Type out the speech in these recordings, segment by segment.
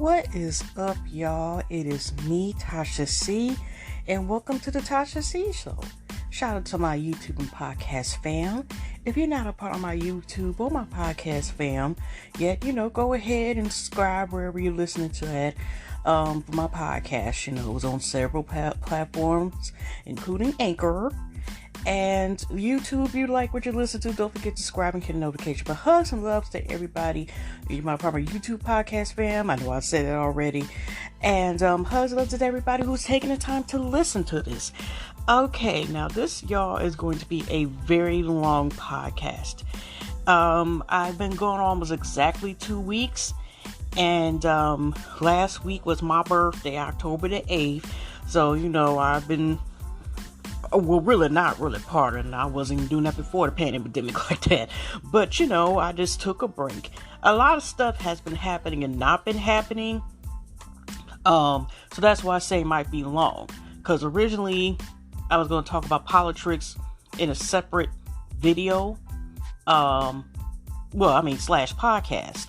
What is up, y'all? It is me, Tasha C, and welcome to the Tasha C Show. Shout out to my YouTube and podcast fam. If you're not a part of my YouTube or my podcast fam yet, go ahead and subscribe wherever you're listening to it. For my podcast, it's on several platforms, including Anchor. And YouTube, if you like what you listen to, don't forget to subscribe and hit a notification. But hugs and loves to everybody. You're my proper YouTube podcast fam. I know I said it already. And hugs and loves to everybody who's taking the time to listen to this. Okay, now this, y'all, is going to be a very long podcast. I've been going almost exactly 2 weeks. And last week was my birthday, October the 8th. So, I've been... Well, really not really partying. I wasn't even doing that before the pandemic like that. But, I just took a break. A lot of stuff has been happening and not been happening. So that's why I say it might be long. Because originally, I was going to talk about politics in a separate video. / podcast.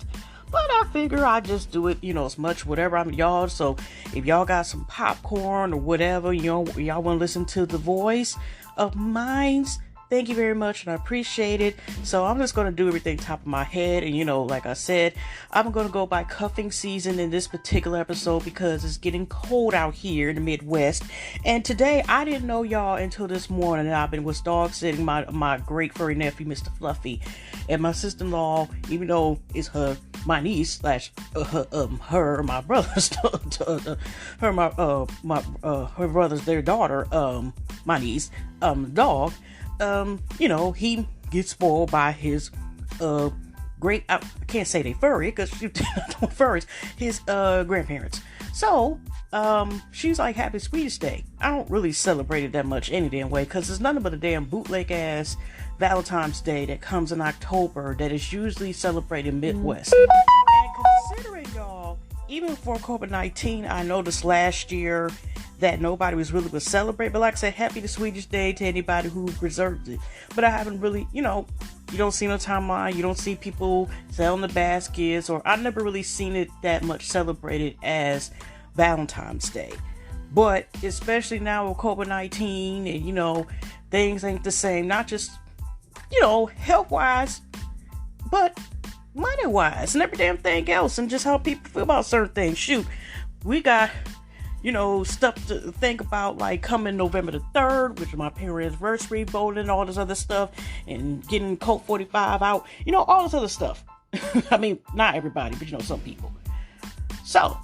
But I figure I just do it, as much whatever I'm y'all. So if y'all got some popcorn or whatever, y'all want to listen to the voice of mine, thank you very much and I appreciate it. So I'm just going to do everything top of my head. And like I said, I'm going to go by cuffing season in this particular episode because it's getting cold out here in the Midwest. And today I didn't know y'all until this morning. I've been was dog sitting my great furry nephew, Mr. Fluffy, and my sister-in-law, even though it's my niece / my brother's her brother's their daughter, my niece, dog. He gets spoiled by his great, I can't say they furry because furries, his grandparents. So she's like, happy Swedish Day. I don't really celebrate it that much any damn way because it's nothing but a damn bootleg ass Valentine's Day that comes in October that is usually celebrated in Midwest. And considering, y'all, even before COVID-19, I noticed last year that nobody was really celebrate. But like I said, happy the Swedish Day to anybody who preserved it. But I haven't really, you don't see no timeline. You don't see people selling the baskets, or I've never really seen it that much celebrated as Valentine's Day. But especially now with COVID-19 and, things ain't the same. Not just, health-wise, but money-wise and every damn thing else, and just how people feel about certain things. Shoot, we got, stuff to think about, like coming November the 3rd, which is my parents' anniversary, bowling, all this other stuff, and getting Colt 45 out, all this other stuff. I mean, not everybody, but some people. So,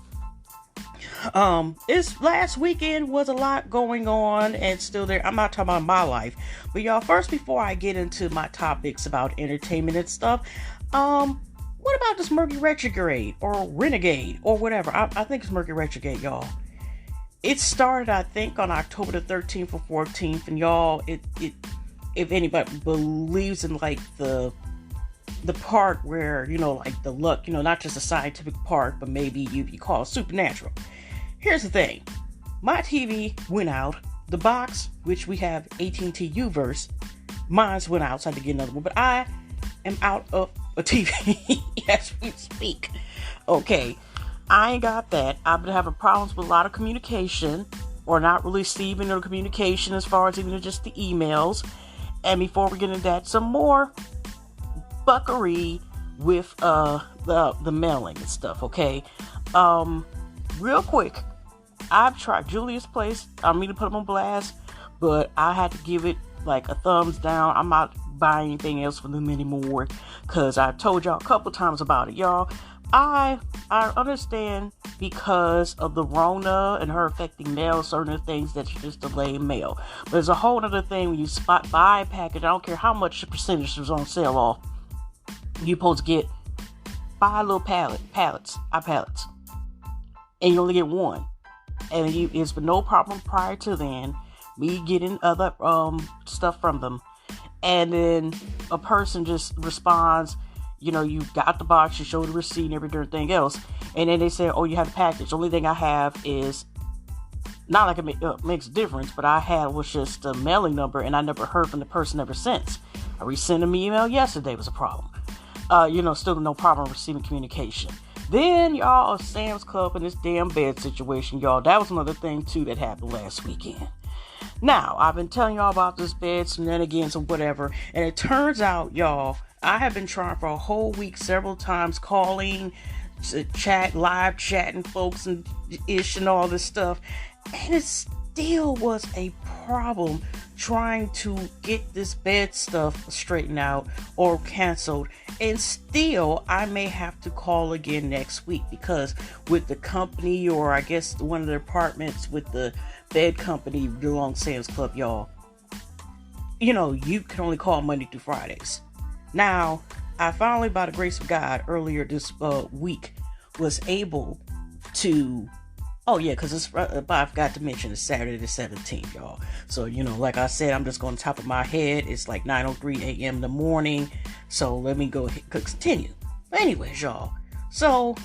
this last weekend was a lot going on and still there. I'm not talking about my life, but y'all, first, before I get into my topics about entertainment and stuff, what about this Mercury retrograde or renegade or whatever? I think it's Mercury retrograde, y'all. It started, I think, on October the 13th or 14th, and y'all, it if anybody believes in like the part where, like the luck, not just a scientific part, but maybe you call it supernatural. Here's the thing. My TV went out. The box, which we have AT&T Uverse, mine went out, so I had to get another one. But I am out of a TV as we speak. Okay. I ain't got that. I've been having problems with a lot of communication, or not receiving the communication as far as even just the emails. And before we get into that, some more buckery with the mailing and stuff, okay? Real quick, I've tried Julia's Place. I don't mean to put them on blast, but I had to give it like a thumbs down. I'm not buying anything else from them anymore because I told y'all a couple times about it, y'all. I understand because of the Rona and her affecting mail, certain things that you just delay mail. But there's a whole other thing when you buy a package. I don't care how much the percentage is on sale off. You're supposed to get 5 little pallets, and you only get one. And it's been no problem prior to then, me getting other stuff from them. And then a person just responds, you got the box, you show the receipt and everything else. And then they say, oh, you have the package. The only thing I have is, not like it makes a difference, but I had was just a mailing number, and I never heard from the person ever since. I resent them an email yesterday was a problem. Still no problem receiving communication. Then, y'all, Sam's Club and this damn bed situation, y'all. That was another thing, too, that happened last weekend. Now, I've been telling y'all about this bed shenanigans or whatever, and it turns out, y'all, I have been trying for a whole week several times, calling, live chatting folks and ish and all this stuff, and it still was a problem trying to get this bed stuff straightened out or canceled. And still, I may have to call again next week, because with the company, or I guess one of the departments with the bed company belongs Sam's Club, y'all, you know, you can only call Monday through Fridays. Now, I finally, by the grace of God, earlier this week, was able to, oh yeah, because I forgot to mention it's Saturday the 17th, y'all. So, you know, like I said, I'm just going to top of my head. It's like 9:03 a.m. in the morning. So let me go ahead, continue. Anyways, y'all. So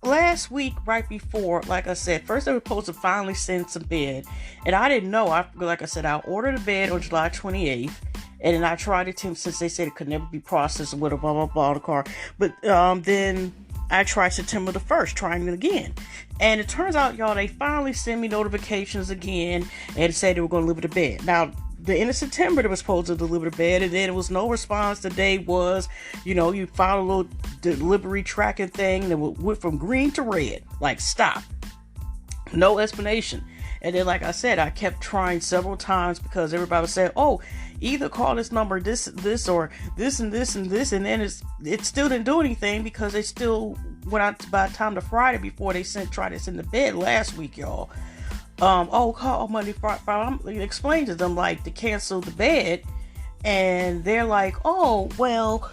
last week, right before, like I said, first they were supposed to finally send some bed. And I didn't know. Like I said, I ordered a bed on July 28th. And then I tried it since they said it could never be processed with a blah, blah, blah, the car. But then I tried September the 1st, trying it again. And it turns out, y'all, they finally sent me notifications again and said they were going to deliver the bed. Now, the end of September, they were supposed to deliver the bed, and then it was no response. The day was, you know, you found a little delivery tracking thing that went from green to red. Like, stop. No explanation. And then, like I said, I kept trying several times because everybody was saying, oh, either call this number, this, or this, and this, and this. And then it still didn't do anything because they still went out by the time to Friday before they tried to send the bed last week, y'all. Call Monday, Friday. I'm explaining to them, like, to cancel the bed. And they're like, oh, well,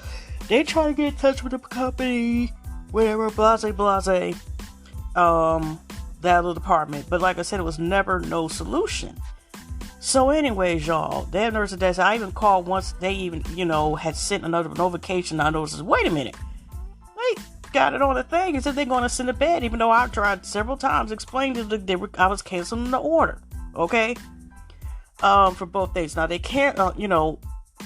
they try to get in touch with the company, whatever, blase. That other department. But like I said, it was never no solution. So anyways, y'all, that nurse that I even called once they even, you know, had sent another notification. I noticed, wait a minute. They got it on the thing and said they're going to send a bed, even though I tried several times explaining to I was canceling the order. Okay? For both dates. Now they can't, you know,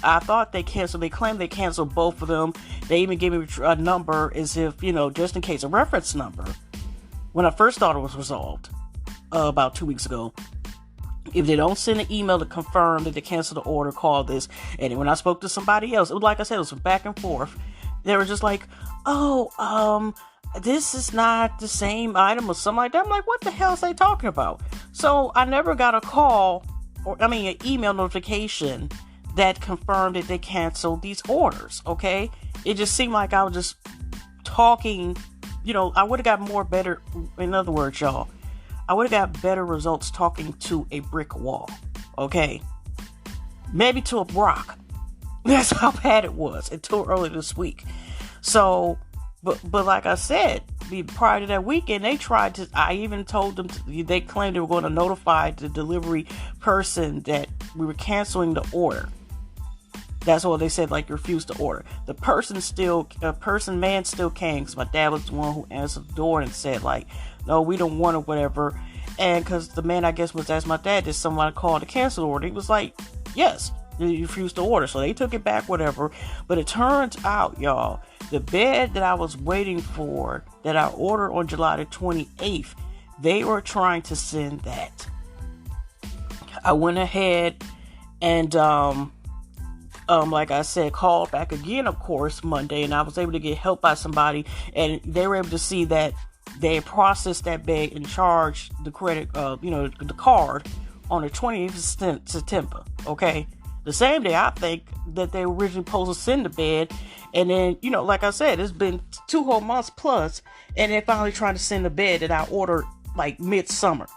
I thought they canceled. They claimed they canceled both of them. They even gave me a number as if, you know, just in case, a reference number. When I first thought it was resolved, about 2 weeks ago. If they don't send an email to confirm that they canceled the order, call this. And when I spoke to somebody else, it was like I said, it was back and forth. They were just like, oh, this is not the same item or something like that. I'm like, what the hell is they talking about? So I never got a call, an email notification that confirmed that they canceled these orders, okay? It just seemed like I was just talking. You know, I would have got better, in other words, y'all, I would have got better results talking to a brick wall, okay? Maybe to a rock. That's how bad it was until early this week. So, but like I said, prior to that weekend, they tried to, I even told them, they claimed they were going to notify the delivery person that we were canceling the order. That's what they said, like, refused to order. The man still came, because my dad was the one who answered the door and said, like, no, we don't want it, whatever. And because the man, I guess, was asking my dad, did someone call to cancel the order? He was like, yes, they refused to order. So they took it back, whatever. But it turns out, y'all, the bed that I was waiting for, that I ordered on July the 28th, they were trying to send that. I went ahead and, like I said, called back again, of course, Monday, and I was able to get help by somebody, and they were able to see that they processed that bed and charged the credit, the card on the 20th of September, okay? The same day, I think, that they were originally supposed to send the bed, and then, you know, like I said, it's been 2 whole months plus, and they're finally trying to send the bed that I ordered, like, midsummer,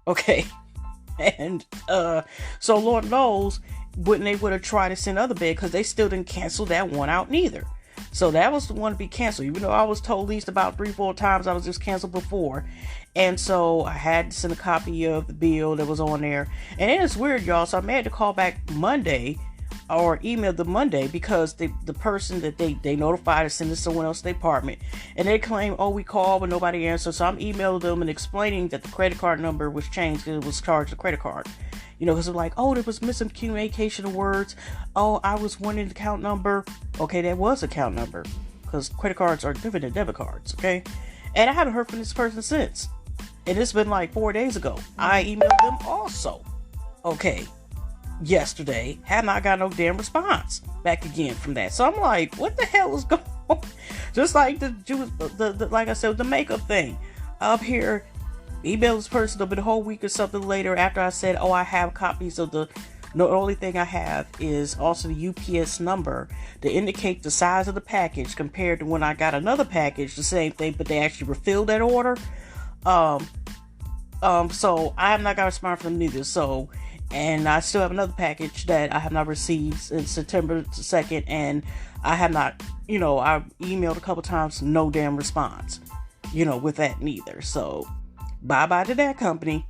okay? And, so Lord knows, wouldn't they would have tried to send other bed, because they still didn't cancel that one out neither. So that was the one to be canceled, even though I was told at least about 3-4 times I was just canceled before. And so I had to send a copy of the bill that was on there. And it's weird, y'all. So I may have to call back Monday or email the Monday, because the person that they notified to send to someone else's department. And they claim, oh, we called, but nobody answered. So I'm emailing them and explaining that the credit card number was changed because it was charged a credit card. You know, because they're like, oh, there was miscommunication of words. Oh, I was wanting the account number. Okay, that was account number. because credit cards are different than debit cards, okay? And I haven't heard from this person since. And it's been like 4 days ago. I emailed them also, okay, yesterday. Have not got no damn response back again from that. So I'm like, what the hell is going on? Just like like I said, the makeup thing. Up here, email this person over the whole week or something later after I said, I have copies of the only thing I have is also the UPS number to indicate the size of the package compared to when I got another package, the same thing, but they actually refilled that order. So I have not got a response from them neither. So, and I still have another package that I have not received since September 2nd, and I have not, I've emailed a couple times, no damn response, with that neither. So, bye-bye to that company.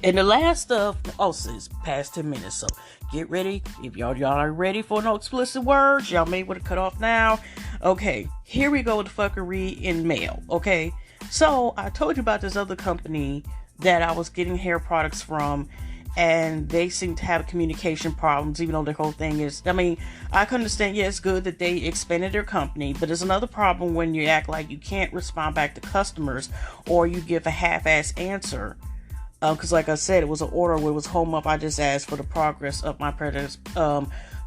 And the last stuff, it's past 10 minutes, so get ready. If y'all are ready for no explicit words, y'all may want to cut off now. Okay, here we go with the fuckery in mail, okay? So, I told you about this other company that I was getting hair products from, and they seem to have communication problems, even though their whole thing is, I can understand, it's good that they expanded their company, but there's another problem when you act like you can't respond back to customers, or you give a half-ass answer. Because like I said, it was an order where it was home up. I just asked for the progress of my previous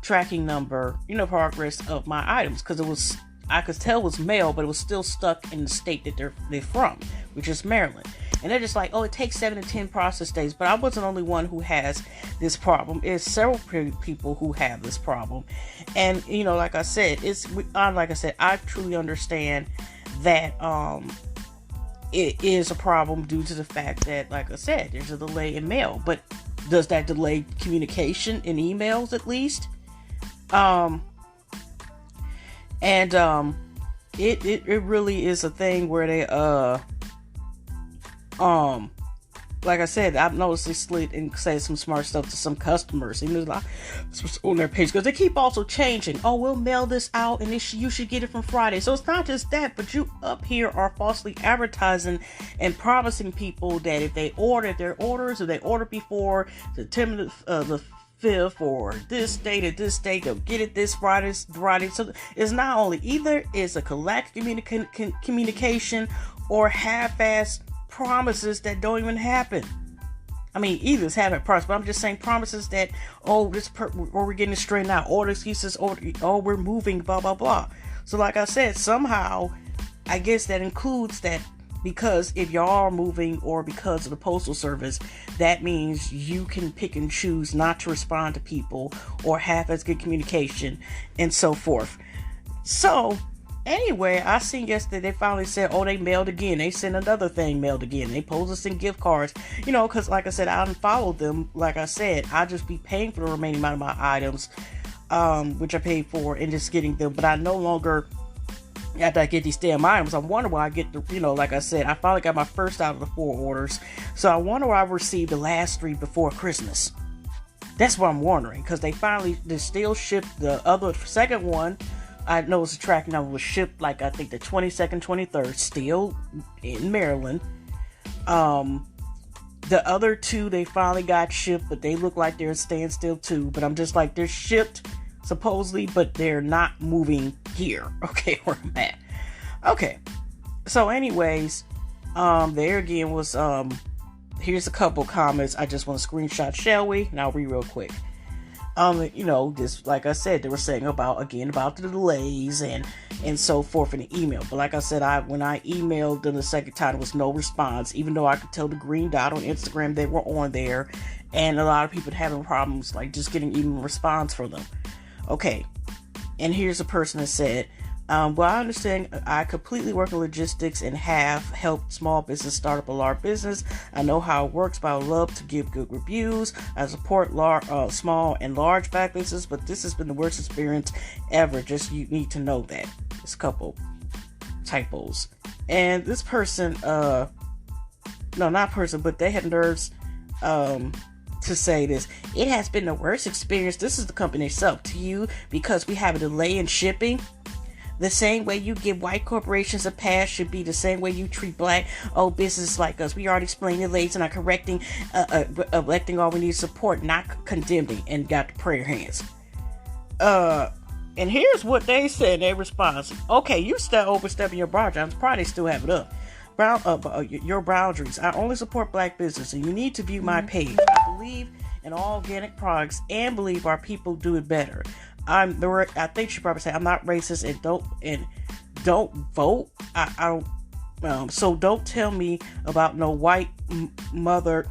tracking number, progress of my items. Because I could tell it was mail, but it was still stuck in the state that they're from, which is Maryland. And they're just like, it takes 7 to 10 process days. But I wasn't the only one who has this problem. There's several people who have this problem. And, like I said, I truly understand that, it is a problem due to the fact that, like I said, there's a delay in mail. But does that delay communication in emails at least? It really is a thing where they like I said, I've noticed they slid and say some smart stuff to some customers, even on their page, because they keep also changing. We'll mail this out, and you should get it from Friday. So it's not just that, but you up here are falsely advertising and promising people that if they order their orders, or they order before September the 5th or this date or this date, they'll get it this Friday. So it's not only either it's a collect communication or half-ass promises that don't even happen. Either it's having promises, but I'm just saying promises that, or we're getting it straightened out, or excuses, or we're moving, blah, blah, blah. So like I said, somehow, I guess that includes that, because if y'all are moving or because of the postal service, that means you can pick and choose not to respond to people or have as good communication and so forth. So, anyway, I seen yesterday they finally said, they mailed again. They sent another thing mailed again. They posed us in gift cards, because like I said, I unfollowed them. Like I said, I just be paying for the remaining amount of my items, which I paid for, and just getting them. But I no longer, after I get these damn items, I wonder why I get the, like I said, I finally got my first out of the 4 orders. So I wonder why I received the last 3 before Christmas. That's what I'm wondering, because they still shipped the second one. I noticed the tracking number was shipped, I think the 22nd, 23rd, still in Maryland. The other 2, they finally got shipped, but they look like they're in standstill too. But I'm just like, they're shipped, supposedly, but they're not moving here, okay, where I'm at. Okay, so anyways, there again was, here's a couple comments I just want to screenshot, shall we? And I'll read real quick. Just like I said, they were saying about the delays and so forth in the email. But like I said, when I emailed them the second time, there was no response, even though I could tell the green dot on Instagram they were on there, and a lot of people having problems just getting even a response from them. Okay, and here's a person that said, I understand. I completely work in logistics and have helped small business start up a large business. I know how it works, but I would love to give good reviews. I support small and large back businesses, but this has been the worst experience ever. Just you need to know that. There's a couple typos. And this person, but they had nerves to say this. It has been the worst experience. This is the company itself to you, because we have a delay in shipping. The same way you give white corporations a pass should be the same way you treat black businesses like us. We already explained the delays and are correcting, electing all we need support, not condemning, and got the prayer hands. And here's what they said in their response. Okay, you still overstepping your boundaries. I'm surprised they still have it up. Your boundaries. I only support black business, and you need to view my page. I believe in all organic products and believe our people do it better. I think she probably said I'm not racist and don't vote. I don't. So don't tell me about no white mother.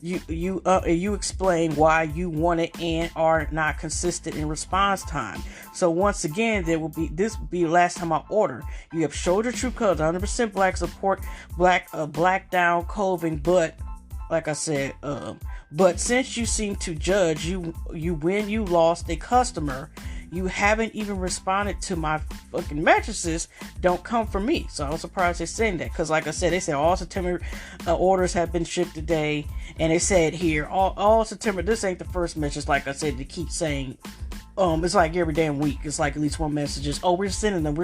You explain why you want it and are not consistent in response time. So once again, this will be the last time I order. You have showed your true colors. 100% black support black down clothing, but like I said, but since you seem to judge, you when you lost a customer, you haven't even responded to my fucking mattresses. Don't come for me. So I was surprised they're saying that, because like I said, they said all September orders have been shipped today, and they said here all September. This ain't the first message. Like I said, they keep saying. It's like every damn week. It's like at least one message is, we're sending them.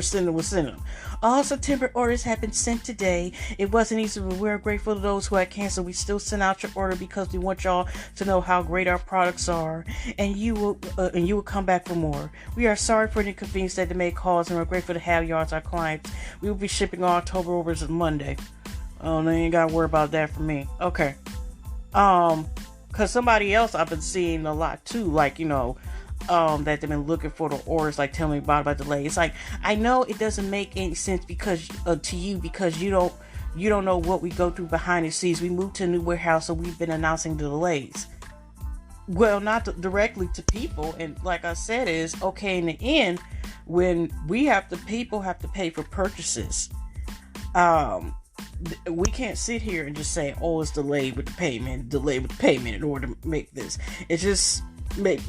All September orders have been sent today. It wasn't easy, but we're grateful to those who had canceled. We still send out your order because we want y'all to know how great our products are, and you will come back for more. We are sorry for the inconvenience that they made calls, and we're grateful to have y'all as our clients. We will be shipping all October orders on Monday. Oh, they ain't gotta worry about that for me. Okay. Cause somebody else I've been seeing a lot too, like, that they've been looking for the orders, like telling me about delay. It's like, I know it doesn't make any sense because to you, because you don't know what we go through behind the scenes. We moved to a new warehouse, so we've been announcing the delays. Well, not directly to people, and like I said, is okay in the end when people have to pay for purchases. We can't sit here and just say, it's delayed with the payment in order to make this. It's just.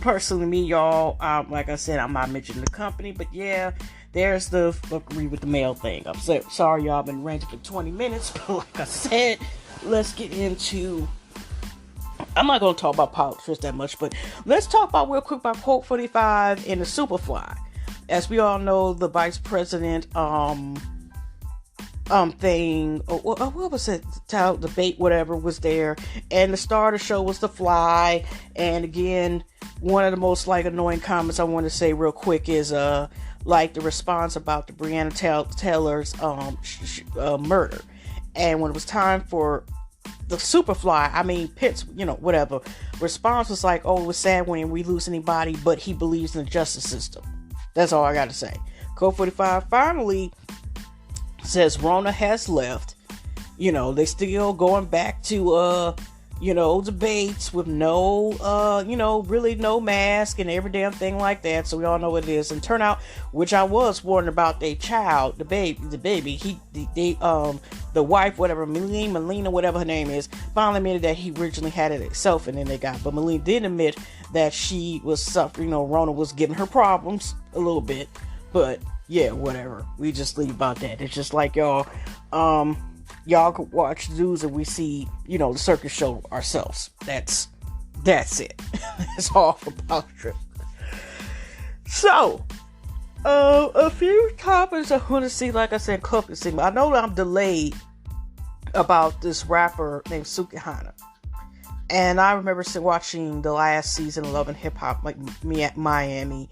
Personally, me, y'all, like I said, I'm not mentioning the company, but yeah, there's the fuckery with the mail thing. I'm sorry, y'all, I've been ranting for 20 minutes, but like I said, let's get into. I'm not going to talk about politics that much, but let's talk real quick about Quote 45 and the Superfly. As we all know, the vice president, thing, what was it, debate, whatever, was there, and the star of the show was the Fly. And again, one of the most annoying comments I want to say real quick is the response about the Breonna Taylor's murder. And when it was time for the Superfly, Pitts, whatever, response was like, it was sad when we lose anybody, but he believes in the justice system. That's all I got to say. Code 45 finally says Rona has left. They still going back to debates with no really no mask and every damn thing like that. So we all know what it is. And turnout, which I was warned about, their child, the baby, the wife, whatever, Melina, whatever her name is, finally admitted that he originally had it himself, and then but Melina did admit that she was suffering. Rona was giving her problems a little bit, but yeah, whatever. We just leave about that. It's just like y'all could watch the news and we see, the circus show ourselves. That's it. That's all for politics. So, a few topics I want to see, like I said, couple things. I know that I'm delayed about this rapper named Sukihana. And I remember watching the last season of Love and Hip Hop, me at Miami.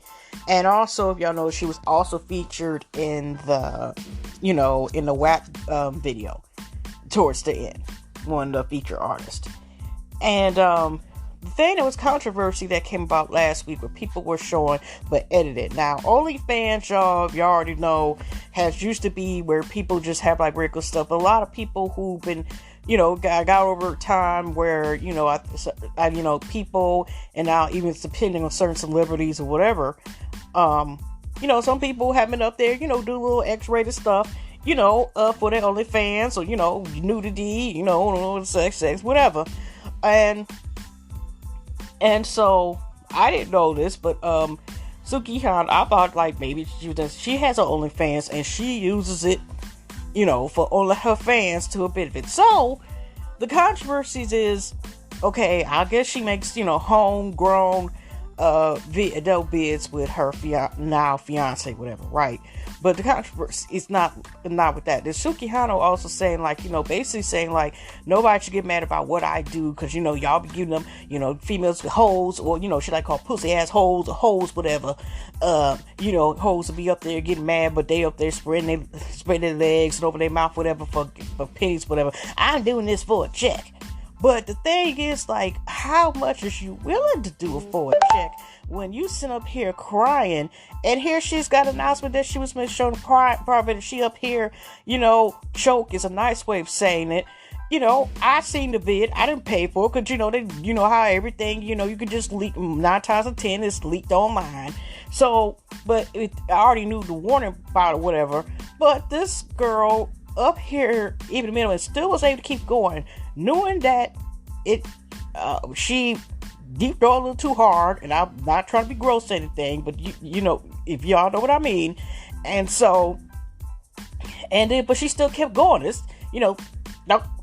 And also, if y'all know, she was also featured in the, in the WAP video towards the end, one of the feature artists. And the thing that was controversy that came about last week, where people were showing but edited. Now, OnlyFans, y'all already know, has used to be where people just have regular stuff. But a lot of people who've been got over time where, people, and now even depending on certain celebrities or whatever, some people have been up there, do a little X-rated stuff, for their OnlyFans, or, nudity, sex, whatever. And so, I didn't know this, but, Sukihana, I thought, maybe she has her OnlyFans, and she uses it, for only her fans to a benefit. So, the controversies is, okay, I guess she makes, homegrown, adult bids with her now fiance, whatever, right? But the controversy is not with that. There's Sukihano also saying, like, basically saying, like, nobody should get mad about what I do, because, y'all be giving them, females with hoes, or, she like call pussy ass hoes, or hoes, whatever. Hoes will be up there getting mad, but they up there spreading their legs and over their mouth, whatever, for pennies, whatever. I'm doing this for a check. But the thing is, like, how much is you willing to do it for a check when you sit up here crying, and here she's got an announcement that she was showing private, and she up here, choke is a nice way of saying it. I seen the vid. I didn't pay for it, because, they, how everything, you can just leak 9 times out of 10, it's leaked online. So, but I already knew the warning about it, whatever. But this girl up here, even the middle, and still was able to keep going, knowing that she deep throw a little too hard, and I'm not trying to be gross or anything, but if y'all know what I mean. And so, but she still kept going. It's,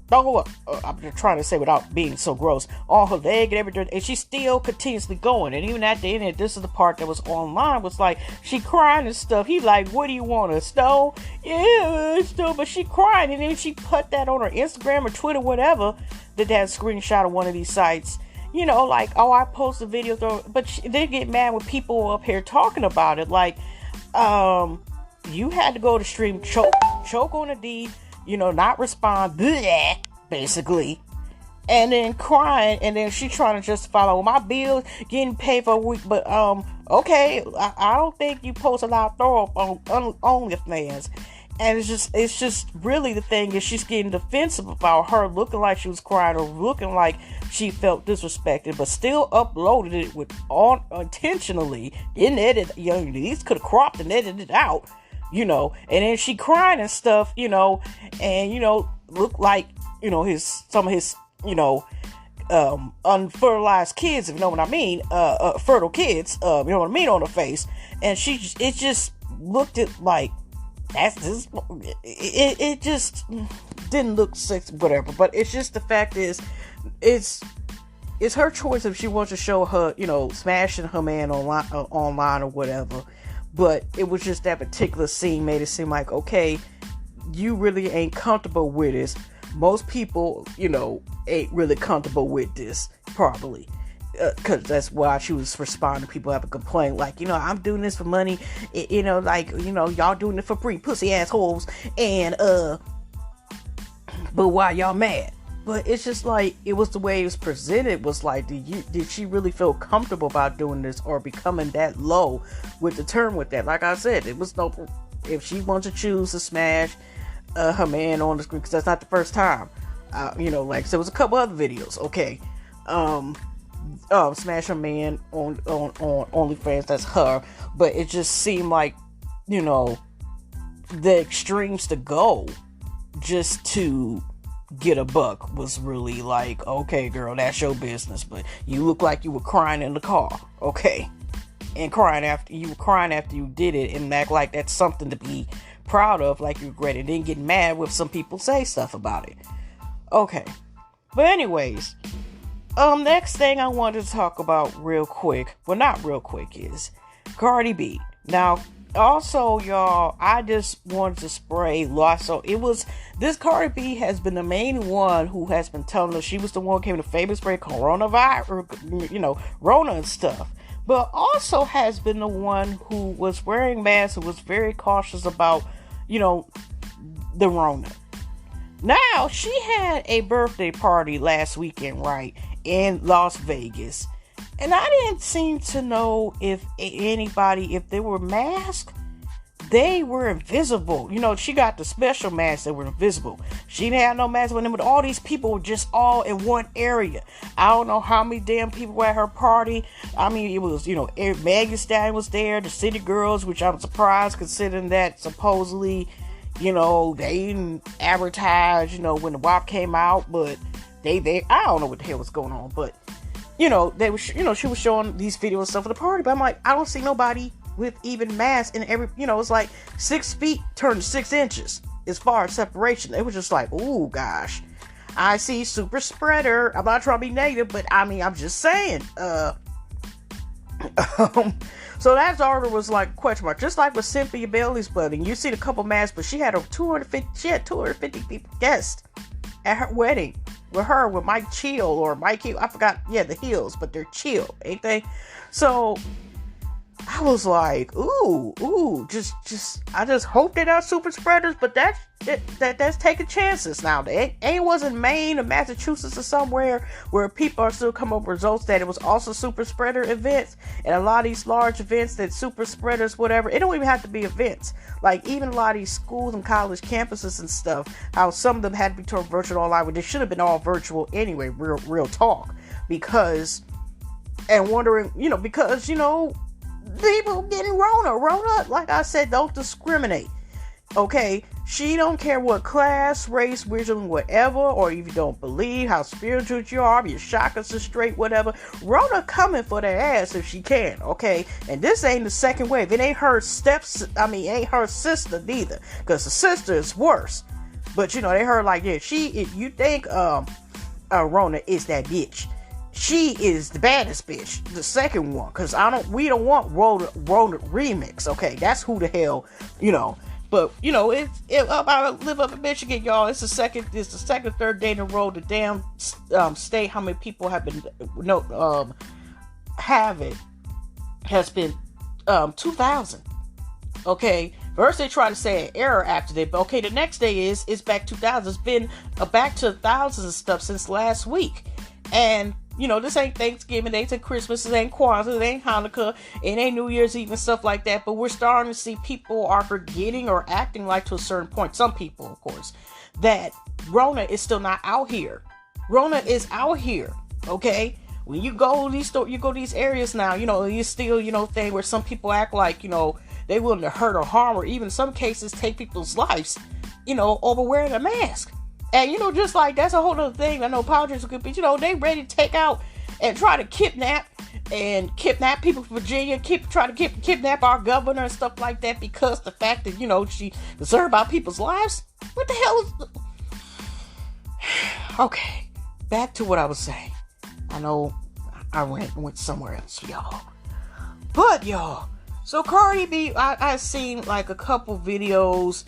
don't go up. I'm just trying to say without being so gross. On her leg and everything, and she's still continuously going. And even at the end, this is the part that was online, was like, she crying and stuff. He like, what do you want, a stove? Yeah, stove. But she crying, and then she put that on her Instagram or Twitter, whatever, that had a screenshot of one of these sites. Like, oh, I post a video, but they get mad when people up here talking about it. Like, you had to go to stream, choke on a D, not respond, bleh, basically, and then crying, and then she trying to justify, like, well, my bills getting paid for a week, but okay, I don't think you post a lot of throw up on OnlyFans. And it's just really, the thing is, she's getting defensive about her looking like she was crying, or looking like she felt disrespected, but still uploaded it with intentionally, didn't edit. These could have cropped and edited it out, and then she crying and stuff, and looked like some of his unfertilized kids, if you know what I mean, fertile kids, you know what I mean, on her face, and it just looked at like. It just didn't look sexy, whatever. But it's just, the fact is, it's her choice if she wants to show her, smashing her man online or whatever. But it was just that particular scene made it seem like, okay, you really ain't comfortable with this. Most people, ain't really comfortable with this, probably. Because that's why she was responding to people have a complaint, like, I'm doing this for money, y'all doing it for free, pussy assholes, and but why y'all mad? But it's just like, it was the way it was presented, was like, did she really feel comfortable about doing this, or becoming that low with the term with that? Like I said, it was no, if she wants to choose to smash her man on the screen, because that's not the first time, like, so there was a couple other videos, okay, smash her man on OnlyFans, that's her, but it just seemed like, the extremes to go just to get a buck was really like, okay, girl, that's your business, but you look like you were crying in the car, okay, and crying after you did it, and act like that's something to be proud of, like you regret it, and then get mad when some people say stuff about it. Okay, but anyways, next thing I wanted to talk about real quick, well, not real quick, is Cardi B. Now, also, y'all, I just wanted to spray Lotso. This Cardi B has been the main one who has been telling us, she was the one who came to famous spray coronavirus, Rona and stuff. But also has been the one who was wearing masks, who was very cautious about, the Rona. Now, she had a birthday party last weekend, right, in Las Vegas. And I didn't seem to know if they were masked, they were invisible. She got the special masks that were invisible. She didn't have no mask on them, but all these people were just all in one area. I don't know how many damn people were at her party. I mean, it was, Megan Thee Stallion was there, the City Girls, which I'm surprised considering that supposedly, they didn't advertise, when the WAP came out, but they I don't know what the hell was going on, but they were, she was showing these videos and stuff at the party, but I'm like, I don't see nobody with even masks, and it's like 6 feet turned 6 inches as far as separation. It was just like, ooh, gosh, I see super spreader. I'm not trying to be negative, but I mean, I'm just saying, So that daughter was like question mark, just like with Cynthia Bailey's wedding. You see a couple masks, but she had 250 people guests at her wedding with her, with Mike Chill or Mike Hill. I forgot. Yeah, the Hills, but they're Chill, ain't they? So I was like, ooh, just I just hope they're not super spreaders, but that's taking chances now. They wasn't Maine or Massachusetts or somewhere where people are still coming up with results that it was also super spreader events, and a lot of these large events that super spreaders, whatever, it don't even have to be events. Like even a lot of these schools and college campuses and stuff, how some of them had to be turned virtual online, when they should have been all virtual anyway, real talk. Because people getting Rona, like I said, don't discriminate. Okay, she don't care what class, race, religion, whatever, or if you don't believe how spiritual you are, your chakras are straight, whatever. Rona coming for their ass if she can, okay? And this ain't the second wave. It ain't her ain't her sister neither, because the sister is worse. But they heard like this. If you think Rona is that bitch, she is the baddest bitch, the second one, because we don't want Rona remix, okay? That's who the hell, But I live up in Michigan, y'all. It's the second, third day in a row. The damn state, how many people have been have it has been 2,000. Okay, first they try to say an error after that, but okay, the next day it's back 2,000. It's been back to thousands and stuff since last week, and. This ain't Thanksgiving, it ain't Christmas, it ain't Kwanzaa, it ain't Hanukkah, it ain't New Year's Eve and stuff like that, but we're starting to see people are forgetting or acting like, to a certain point, some people, of course, that Rona is still not out here. Rona is out here, okay? When you go to these areas now, you still, thing where some people act like, they willing to hurt or harm, or even in some cases take people's lives, over wearing a mask. And, just like, that's a whole other thing. I know politics could be, they ready to take out and try to kidnap people from Virginia, try to kidnap our governor and stuff like that, because the fact that, she concerned about people's lives. What the hell is... Okay, back to what I was saying. I know I went somewhere else, y'all. But, y'all, so Cardi B, I seen, like, a couple videos.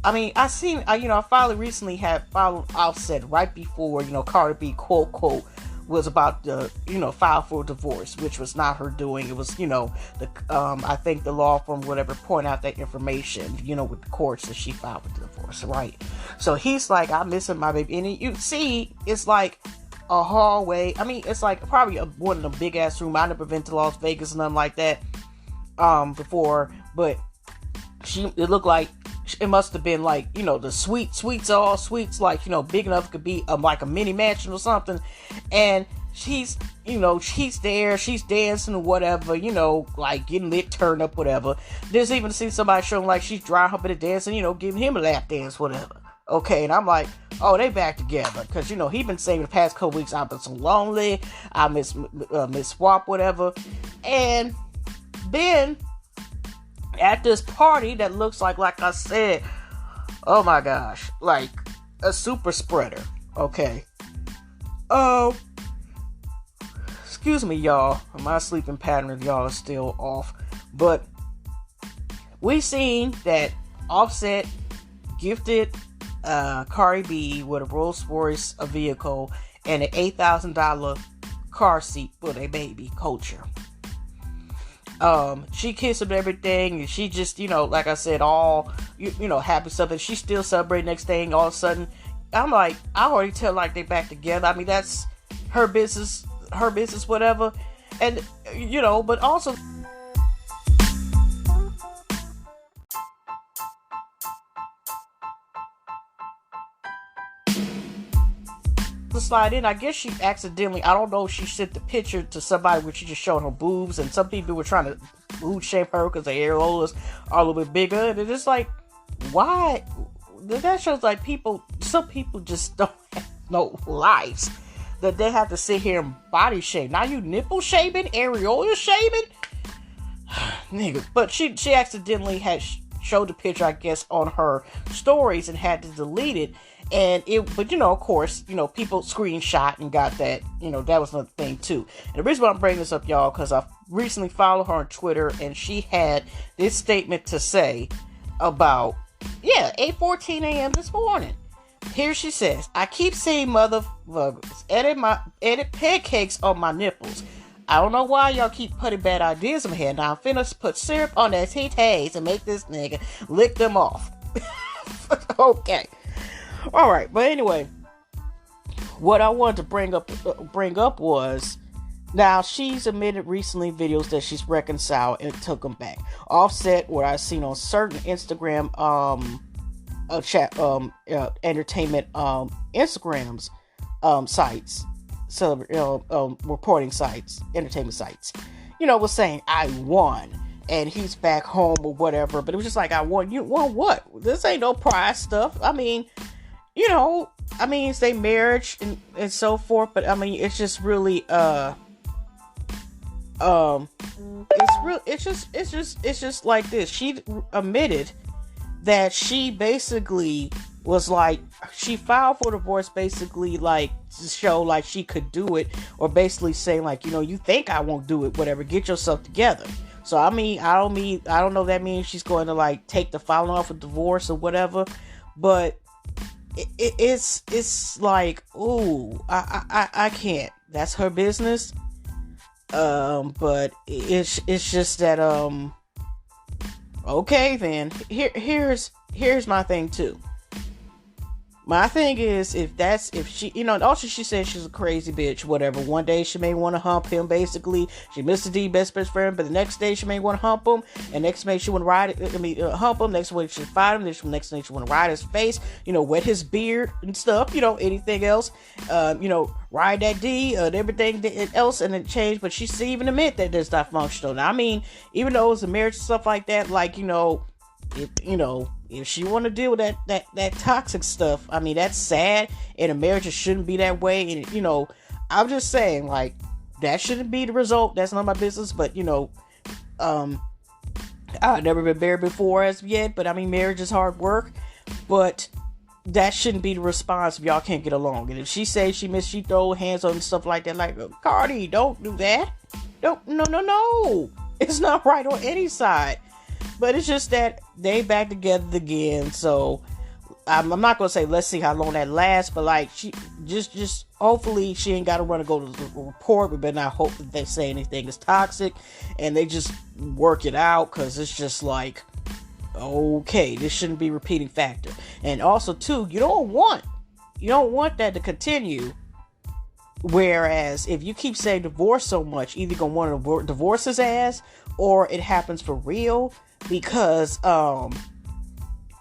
I mean, I finally recently had followed Offset right before, Cardi B, quote, was about to, file for a divorce, which was not her doing. It was, I think the law firm, whatever, point out that information, with the courts that she filed with the divorce, right? So he's like, I'm missing my baby. And you see, it's like a hallway. I mean, it's like probably one of the big ass rooms. I never been to Las Vegas, nothing like that, before, but it looked like, it must have been like, the suites, like, big enough could be like a mini mansion or something. And she's there, she's dancing or whatever, like getting lit, turned up, whatever. There's even seen somebody showing like she's dry humping and dancing, giving him a lap dance, whatever. Okay, and I'm like, oh, they back together. Because, he been saying the past couple weeks, I've been so lonely, I miss Swap, whatever. And then at this party that looks like I said, oh my gosh, like a super spreader. Okay. Excuse me, y'all. My sleeping pattern of y'all is still off. But we seen that Offset gifted Cardi B with a Rolls Royce, a vehicle, and an $8,000 car seat for their baby, Culture. She kissed him and everything, and she just, like I said, all, happy stuff, and she still celebrating next thing. All of a sudden, I'm like, I already tell like they back together. I mean, that's her business, whatever. And, but also, to slide in, I guess she accidentally, I don't know if she sent the picture to somebody where she just showed her boobs, and some people were trying to mood shape her because the areolas are a little bit bigger, and it's just like, why? That shows like some people just don't have no lives, that they have to sit here and body shape. Now you nipple shaving, areola shaving, nigga. But she accidentally had showed the picture, I guess, on her stories and had to delete it. And but of course, people screenshot and got that, that was another thing too. And the reason why I'm bringing this up, y'all, because I recently followed her on Twitter, and she had this statement to say about, 8:14 a.m. this morning. Here she says, I keep seeing motherfuckers edit pancakes on my nipples. I don't know why y'all keep putting bad ideas in my head. Now I'm finna put syrup on their titties and make this nigga lick them off. Okay. All right, but anyway, what I wanted to bring up was, now she's admitted recently videos that she's reconciled and took them back. Offset, what I've seen on certain Instagram entertainment Instagrams sites, so reporting sites, entertainment sites, was saying I won. And he's back home or whatever, but it was just like, I won. You won what? This ain't no prize stuff. I mean, it's their marriage and so forth, but I mean, it's just really, it's just like this. She admitted that she basically was like, she filed for divorce basically like to show like she could do it, or basically saying like, you think I won't do it, whatever, get yourself together. So I don't know if that means she's going to like take the filing off of divorce or whatever, but it's like, ooh, I can't. That's her business. But it's just that okay then. Here's my thing too. My thing is, if she, also she said she's a crazy bitch, whatever. One day she may want to hump him, basically. She Mr. D, best friend, but the next day she may want to hump him, and next day she want to hump him, next week she fight him, next day she want to ride his face, wet his beard and stuff, anything else, ride that D, and everything else, and it changed, but she's even admit that that's not functional. Now, I mean, even though it's a marriage and stuff like that, like, if she want to deal with that toxic stuff, I mean, that's sad, and a marriage shouldn't be that way. And I'm just saying, like, that shouldn't be the result. That's not my business. But I've never been married before as yet. But I mean, marriage is hard work. But that shouldn't be the response if y'all can't get along. And if she says she throw hands on stuff like that, like, Cardi, don't do that. No. It's not right on any side. But it's just that they back together again. So I'm not gonna say let's see how long that lasts, but like, she just hopefully she ain't gotta run and go to the report. We better not hope that they say anything is toxic, and they just work it out, because it's just like, okay, this shouldn't be a repeating factor. And also too, you don't want that to continue. Whereas if you keep saying divorce so much, either gonna want to divorce his ass, or it happens for real. Because, you know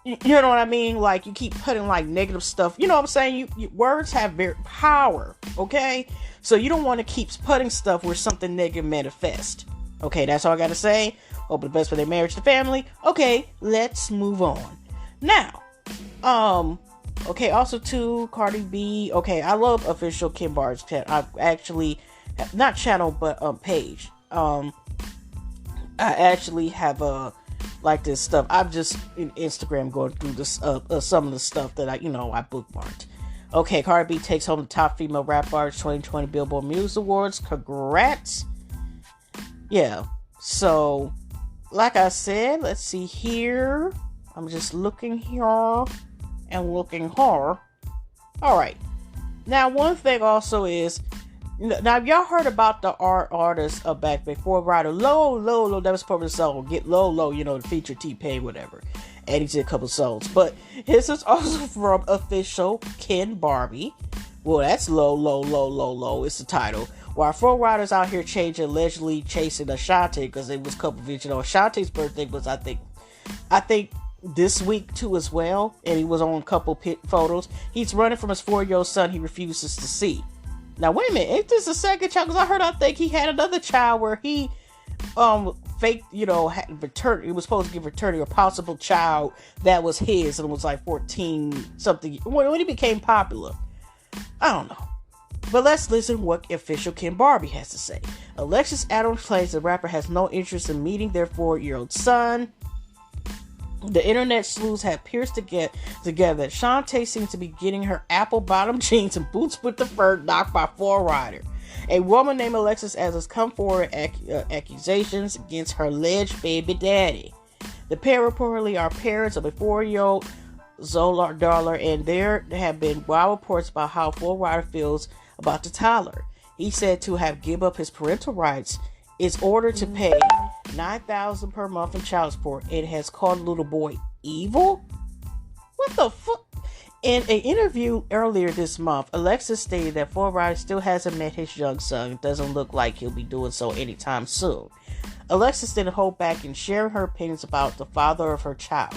what I mean? Like, you keep putting, like, negative stuff. You know what I'm saying? Words have very power, okay? So you don't want to keep putting stuff where something negative manifests. Okay, that's all I got to say. Hope the best for their marriage to family. Okay, let's move on. Now, okay, also, too, Cardi B. Okay, I love official Ken Barb's channel. I actually, not channel, but, page. I actually have like this stuff. I'm just in Instagram going through this some of the stuff that I bookmarked. Okay, Cardi B takes home the top female rap artist 2020 Billboard Music Awards. Congrats. Yeah. So, like I said, let's see here. I'm just looking here and looking here. All right. Now, one thing also is, now, y'all heard about the artist back before, Ryder Low, that was part of the song, Get Low, the feature T-Pain, whatever. And he did a couple songs. But his is also from official Ken Barbie. Well, that's low, it's the title. While Flo Rida's out here allegedly chasing Ashanti, because it was a couple of videos. Ashanti's birthday was, I think this week too as well. And he was on a couple photos. He's running from his 4-year-old son he refuses to see. Now, wait a minute, ain't this the second child? Because I think he had another child where he, faked, had paternity. He was supposed to give paternity, a possible child that was his, and it was like 14 something, when he became popular. I don't know. But let's listen what official Ken Barbie has to say. Alexis Adams claims the rapper has no interest in meeting their 4-year-old son. The internet sleuths have pierced together that Shantae seems to be getting her apple bottom jeans and boots with the fur knocked by Flo Rida. A woman named Alexis has come forward accusations against her alleged baby daddy. The pair reportedly are parents of a 4-year-old Zola Darla, and there have been wild reports about how Flo Rida feels about the toddler. He said to have give up his parental rights is ordered to pay $9,000 per month in child support. It has called the little boy evil. What the fuck? In an interview earlier this month, Alexis stated that Flo Rida still hasn't met his young son. It doesn't look like he'll be doing so anytime soon. Alexis didn't hold back in sharing her opinions about the father of her child.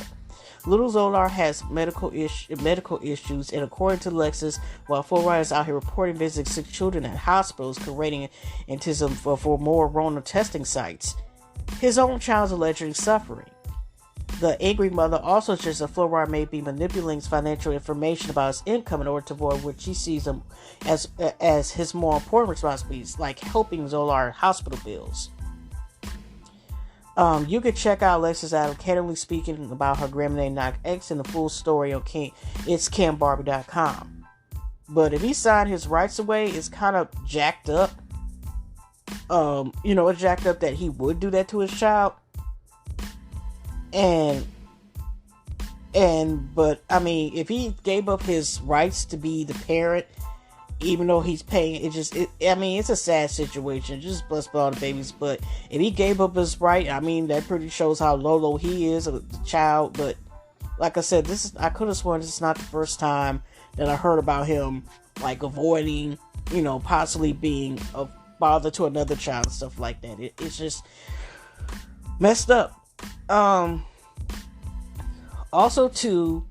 Little Zolar has medical issues, and according to Alexis, while Flo Rida is out here reporting visiting sick children at hospitals, creating antithesis for more Rona testing sites, his own child is allegedly suffering. The angry mother also suggests that Flo Rida may be manipulating his financial information about his income in order to avoid what she sees him as his more important responsibilities, like helping Zolar hospital bills. You can check out Alexis out candidly speaking about her grandmother Knock X and the full story on itscambarbie.com. But if he signed his rights away, it's kind of jacked up. It's jacked up that he would do that to his child. But I mean, if he gave up his rights to be the parent, even though he's paying, it's a sad situation. Just bless all the babies. But if he gave up his right, I mean, that pretty shows how low he is, the child. But like I said, I could have sworn this is not the first time that I heard about him, like, avoiding, possibly being a father to another child and stuff like that. It's just messed up. Also, too,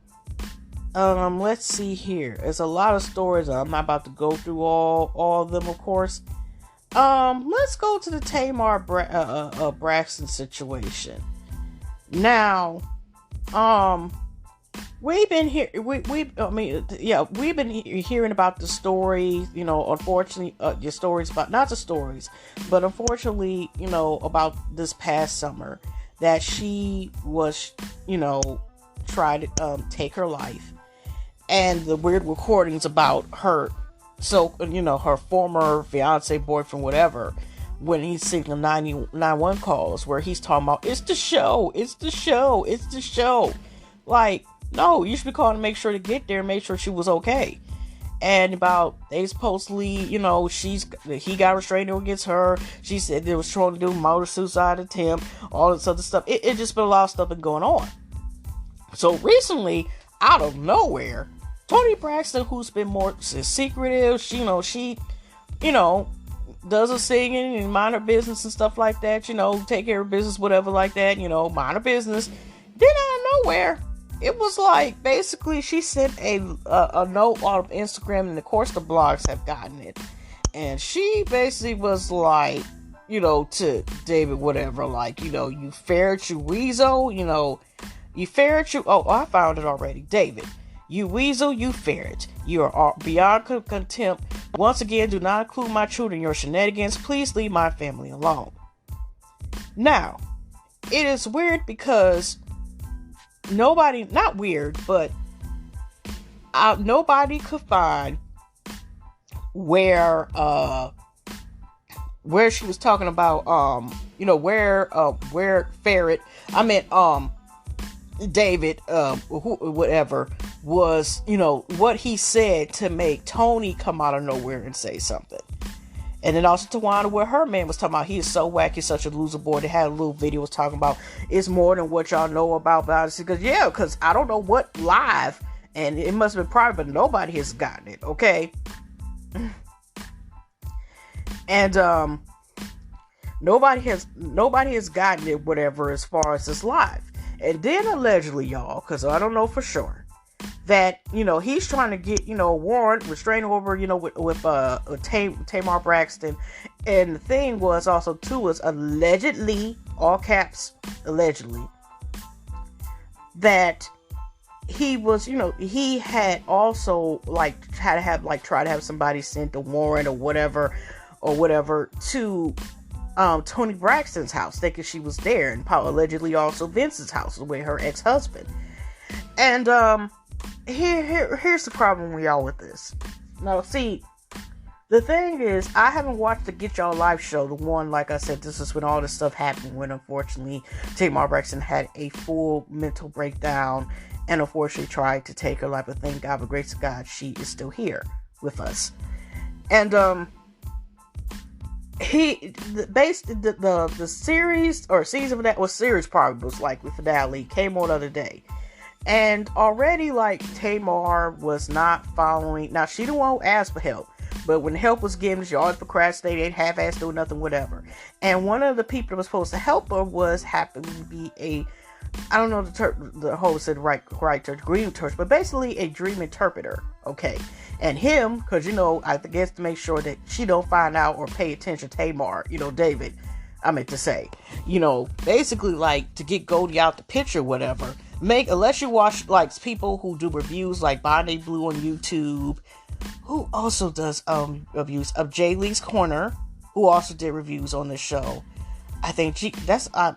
let's see here. There's a lot of stories. I'm not about to go through all of them, of course. Let's go to the Tamar Braxton situation. Now, we've been hearing about the story, unfortunately, the stories about, not the stories, but unfortunately, about this past summer that she was, tried to take her life. And the weird recordings about her, her former fiance, boyfriend, whatever, when he's singing 911 calls, where he's talking about, it's the show. Like, no, you should be calling to make sure to get there and make sure she was okay. And about, they supposedly, he got restraining order against her. She said they was trying to do murder suicide attempt, all this other stuff. It just been a lot of stuff been going on. So recently, out of nowhere, Toni Braxton, who's been more secretive, she does her singing and mind her business and stuff like that, take care of business, whatever like that, mind her business. Then out of nowhere, it was like, basically, she sent a note on Instagram, and of course the blogs have gotten it. And she basically was like, to David, whatever, like, you ferret, you weasel, you ferret, you, oh, I found it already, David. You weasel, you ferret. You are beyond contempt. Once again, do not include my children in your shenanigans. Please leave my family alone. Now, it is weird because nobody could find where she was talking about, where ferret, David, whatever, was, what he said to make Toni come out of nowhere and say something. And then also Tawana, where her man was talking about, he is so wacky, such a loser boy. They had a little video was talking about, it's more than what y'all know about Odyssey. Because I don't know what live, and it must have been private, but nobody has gotten it, okay? And, nobody has gotten it, whatever, as far as this live. And then allegedly, y'all, because I don't know for sure, that, he's trying to get, a warrant, restraining order, with Tamar Braxton. And the thing was also, too, was allegedly, all caps, allegedly, that he was, he had also, try to have somebody sent a warrant or whatever to, Toni Braxton's house, thinking she was there, and allegedly also Vince's house with her ex-husband. And here's the problem with y'all with this. Now, see, the thing is, I haven't watched the Get Y'all Live show. The one, like I said, this is when all this stuff happened, when unfortunately Tamar Braxton had a full mental breakdown and unfortunately tried to take her life. But thank God, by the grace of God, she is still here with us. And the series or season of that was series probably was like the finale came on the other day. And already, like, Tamar was not following. Now, she didn't want to ask for help. But when help was given, she always procrastinated, half-assed, doing nothing, whatever. And one of the people that was supposed to help her happened to be I don't know the host said right church, Dream Church, but basically a dream interpreter, okay? And him, because, I guess to make sure that she don't find out or pay attention to Tamar, David, I meant to say, basically, like, to get Goldie out the picture, whatever, unless you watch, like, people who do reviews, like Bonnie Blue on YouTube, who also does reviews of Jay Lee's Corner, who also did reviews on this show. I think I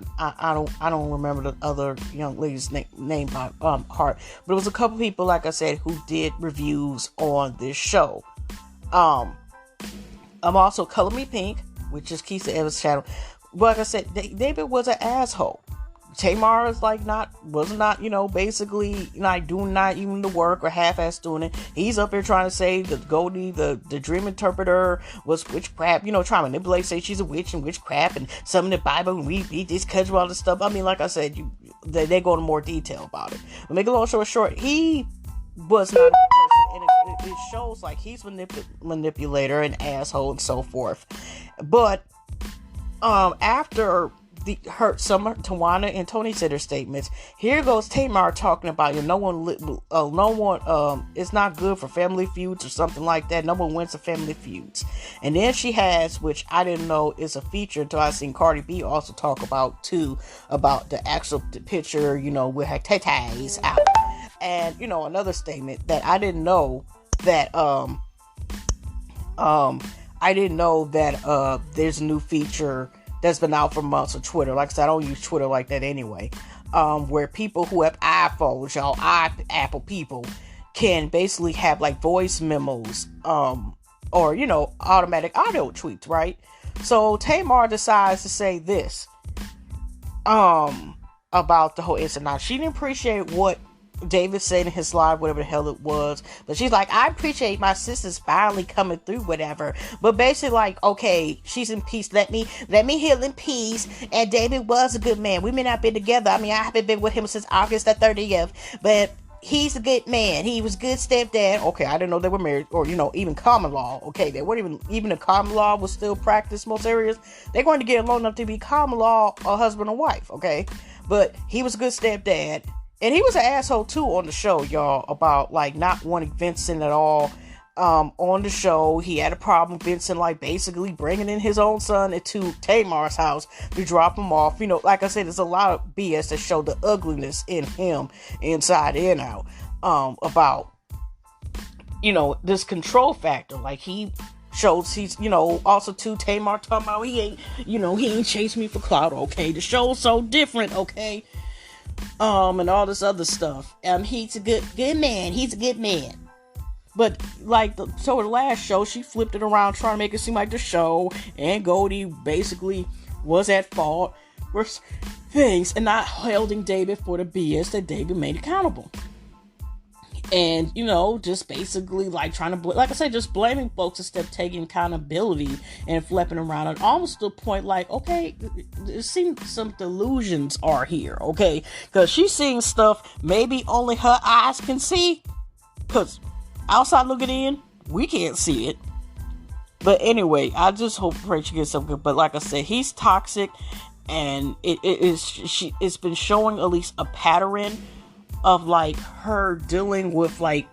don't remember the other young lady's name by heart, but it was a couple people, like I said, who did reviews on this show. I'm also Color Me Pink, which is Keisha Evans' channel. Like I said, David was an asshole. Tamar is basically like doing not even the work or half-ass doing it. He's up here trying to say that Goldie, the dream interpreter, was witchcraft, trying to manipulate, say she's a witch and witchcraft and some in the Bible and read this, cudgel, all this stuff. I mean, like I said, they go into more detail about it. But make a long story short, he was not a person, and it shows like he's manipulator and asshole and so forth. But after Tawana and Tony said their statements, here goes Tamar talking about no one it's not good for family feuds or something like that. No one wins the family feuds. And then she has, which I didn't know is a feature until I seen Cardi B also talk about too, about the actual picture, with her tatas out. And another statement that I didn't know that there's a new feature that's been out for months on Twitter. Like I said, I don't use Twitter like that anyway. Where people who have iPhones, Apple people, can basically have like voice memos, or automatic audio tweets, right? So Tamar decides to say this, about the whole incident. Now, she didn't appreciate what David said in his live, whatever the hell it was, but she's like, I appreciate my sister's finally coming through, whatever. But basically, like, okay, she's in peace. Let me heal in peace. And David was a good man. We may not be together. I mean, I haven't been with him since August the 30th, but he's a good man. He was a good stepdad. Okay, I didn't know they were married, or even common law. Okay, they weren't even if common law was still practiced in most areas, they're going to get along enough to be common law a husband and wife. Okay, but he was a good stepdad. And he was an asshole too on the show, y'all, about like not wanting Vincent at all on the show. He had a problem with Vincent like basically bringing in his own son into Tamar's house to drop him off. Like I said, there's a lot of BS that show the ugliness in him inside and out, about this control factor. Like he shows he's also too Tamar talking about he ain't chasing me for clout. Okay, the show's so different. Okay. And all this other stuff. He's a good man. He's a good man. But like the last show, she flipped it around trying to make it seem like the show and Goldie basically was at fault for things and not holding David for the BS that David made accountable. And, just basically like trying to, like I said, just blaming folks instead of taking accountability and flipping around. And almost to the point like, okay, it seems some delusions are here, okay? Because she's seeing stuff maybe only her eyes can see. Because outside looking in, we can't see it. But anyway, I just pray she gets some good. But like I said, he's toxic. And it's been showing at least a pattern of like her dealing with like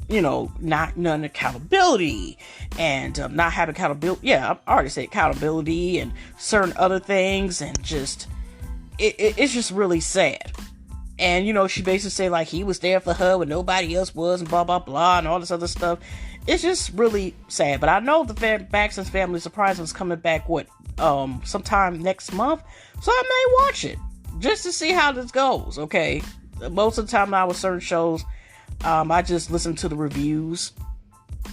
none accountability and not having accountability. Yeah, I already said accountability and certain other things, and just it's just really sad. And, she basically said, like, he was there for her when nobody else was, and blah, blah, blah, and all this other stuff. It's just really sad. But I know the Baxter's Family Surprise is coming back, sometime next month. So I may watch it, just to see how this goes, okay? Most of the time now with certain shows, I just listen to the reviews,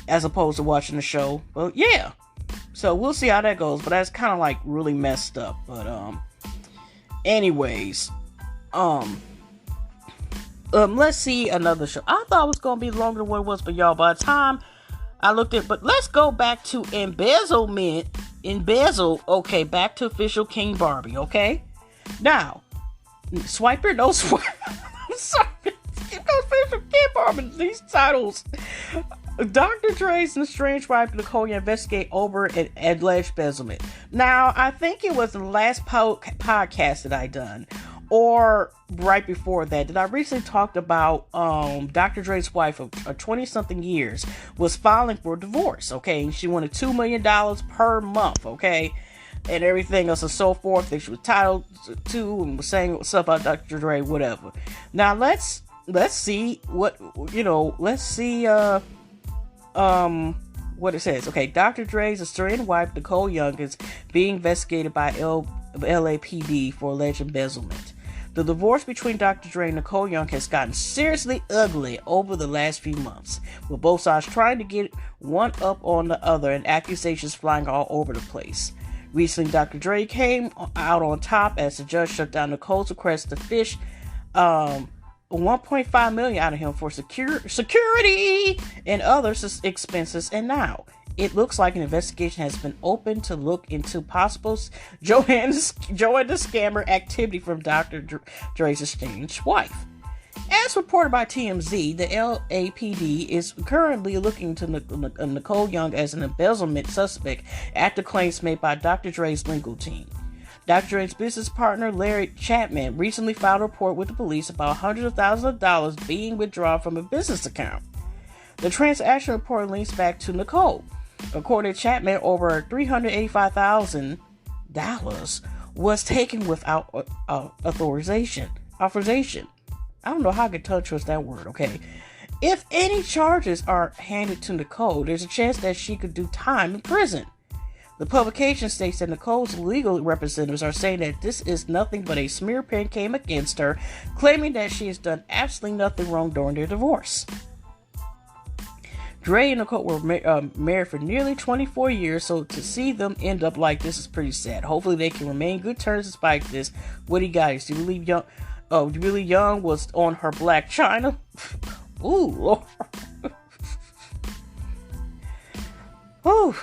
as opposed to watching the show. But, yeah. So we'll see how that goes. But that's kind of, like, really messed up. But, anyways, let's see another show. I thought it was going to be longer than what it was, but y'all, by the time I looked at, but let's go back to embezzlement. Okay, back to official King Barbie, okay? Now, Swiper, no Swiper. I'm sorry. Official King Barbie, these titles. Dr. Dre's and the Strange Wife Nicole investigate over an alleged embezzlement. Now, I think it was in the last podcast that I done, or right before that I recently talked about Dr. Dre's wife of 20-something years was filing for divorce, okay? She wanted $2 million per month, okay? And everything else and so forth that she was titled to and was saying stuff about Dr. Dre, whatever. Now, let's see what, let's see, what it says. Okay, Dr. Dre's Australian wife, Nicole Young, is being investigated by LAPD for alleged embezzlement. The divorce between Dr. Dre and Nicole Young has gotten seriously ugly over the last few months, with both sides trying to get one up on the other and accusations flying all over the place. Recently, Dr. Dre came out on top as the judge shut down Nicole's request to fish $1.5 million out of him for security and other expenses, and now it looks like an investigation has been opened to look into possible Joanna scammer activity from Dr. Dre's estranged wife. As reported by TMZ, the LAPD is currently looking to Nicole Young as an embezzlement suspect after claims made by Dr. Dre's legal team. Dr. Dre's business partner, Larry Chapman, recently filed a report with the police about hundreds of thousands of dollars being withdrawn from a business account. The transaction report links back to Nicole. According to Chapman, over $385,000 was taken without authorization. I don't know how I could twist that word, okay? If any charges are handed to Nicole, there's a chance that she could do time in prison. The publication states that Nicole's legal representatives are saying that this is nothing but a smear campaign against her, claiming that she has done absolutely nothing wrong during their divorce. Dre and Nicole were married for nearly 24 years, so to see them end up like this is pretty sad. Hopefully they can remain good terms despite this. What do you guys? Do you believe Young was on her Black China? Ooh, Lord. Ooh.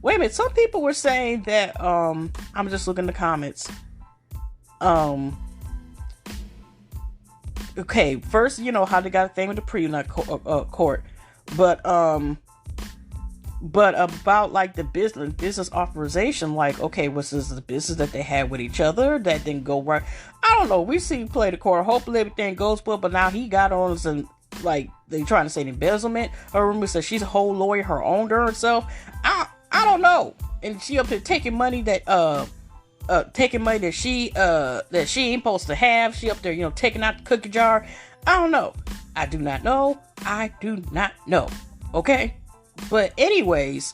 Wait a minute, some people were saying that, I'm just looking in the comments. Okay, first, how they got a thing with the pre-nut court. But about, like, the business authorization, like, okay, was this the business that they had with each other that didn't go right? I don't know, we see him play the court, hopefully everything goes well, but now he got on some, like, they trying to say embezzlement. Her roommate says she's a whole lawyer, her own to herself. I don't know. And she up there taking money that she ain't supposed to have. She up there, taking out the cookie jar. I don't know. I do not know. Okay? But anyways,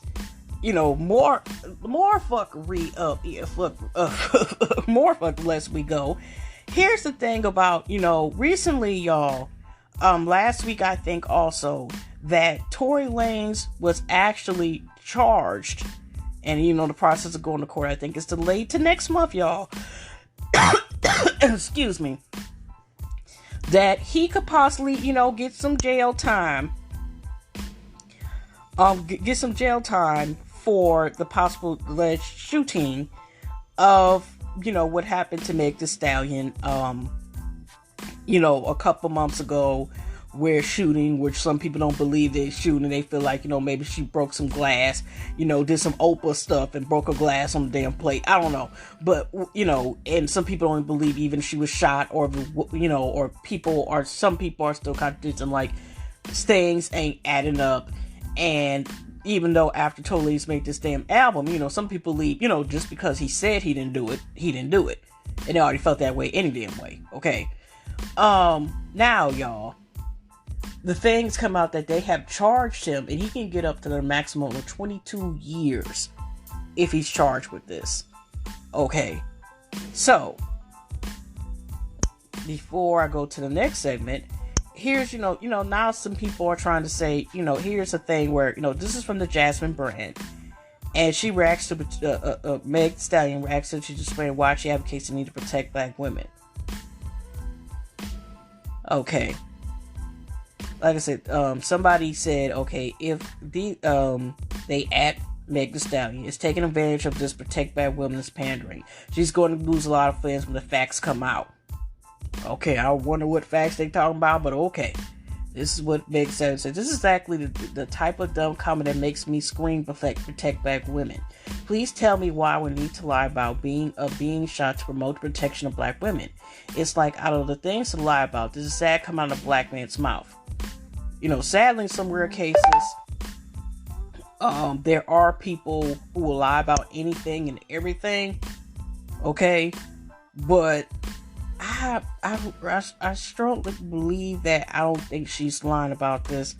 more fuck less we go. Here's the thing about, recently, y'all, last week I think also that Tory Lanez was actually charged, and the process of going to court I think is delayed to next month, y'all. Excuse me. That he could possibly, get some jail time. Get some jail time for the possible alleged shooting of, what happened to Meg Thee Stallion, a couple months ago, where shooting, which some people don't believe they're shooting. They feel like, maybe she broke some glass, did some Oprah stuff and broke a glass on the damn plate. I don't know. But, and some people don't believe even she was shot, or, some people are still contradicting, like, things ain't adding up. And even though after Tory Lanez made this damn album, some people believe, just because he said he didn't do it, he didn't do it. And they already felt that way any damn way. Okay. Now, y'all, the things come out that they have charged him, and he can get up to the maximum of 22 years if he's charged with this. Okay, so before I go to the next segment, here's, now some people are trying to say, here's a thing where, this is from the Jasmine brand. And she reacts to, Meg Thee Stallion reacts to, she explained why she advocates the need to protect black women. Okay. Like I said, somebody said, okay, if they at Meg Thee Stallion is taking advantage of this protect black women's pandering, she's going to lose a lot of fans when the facts come out. Okay, I wonder what facts they talking about, but okay. This is what Meg said. This is exactly the type of dumb comment that makes me scream protect black women. Please tell me why we need to lie about being shot to promote the protection of black women. It's like, out of the things to lie about, this is sad come out of a black man's mouth. Sadly, in some rare cases, there are people who will lie about anything and everything. Okay, but I strongly believe that I don't think she's lying about this.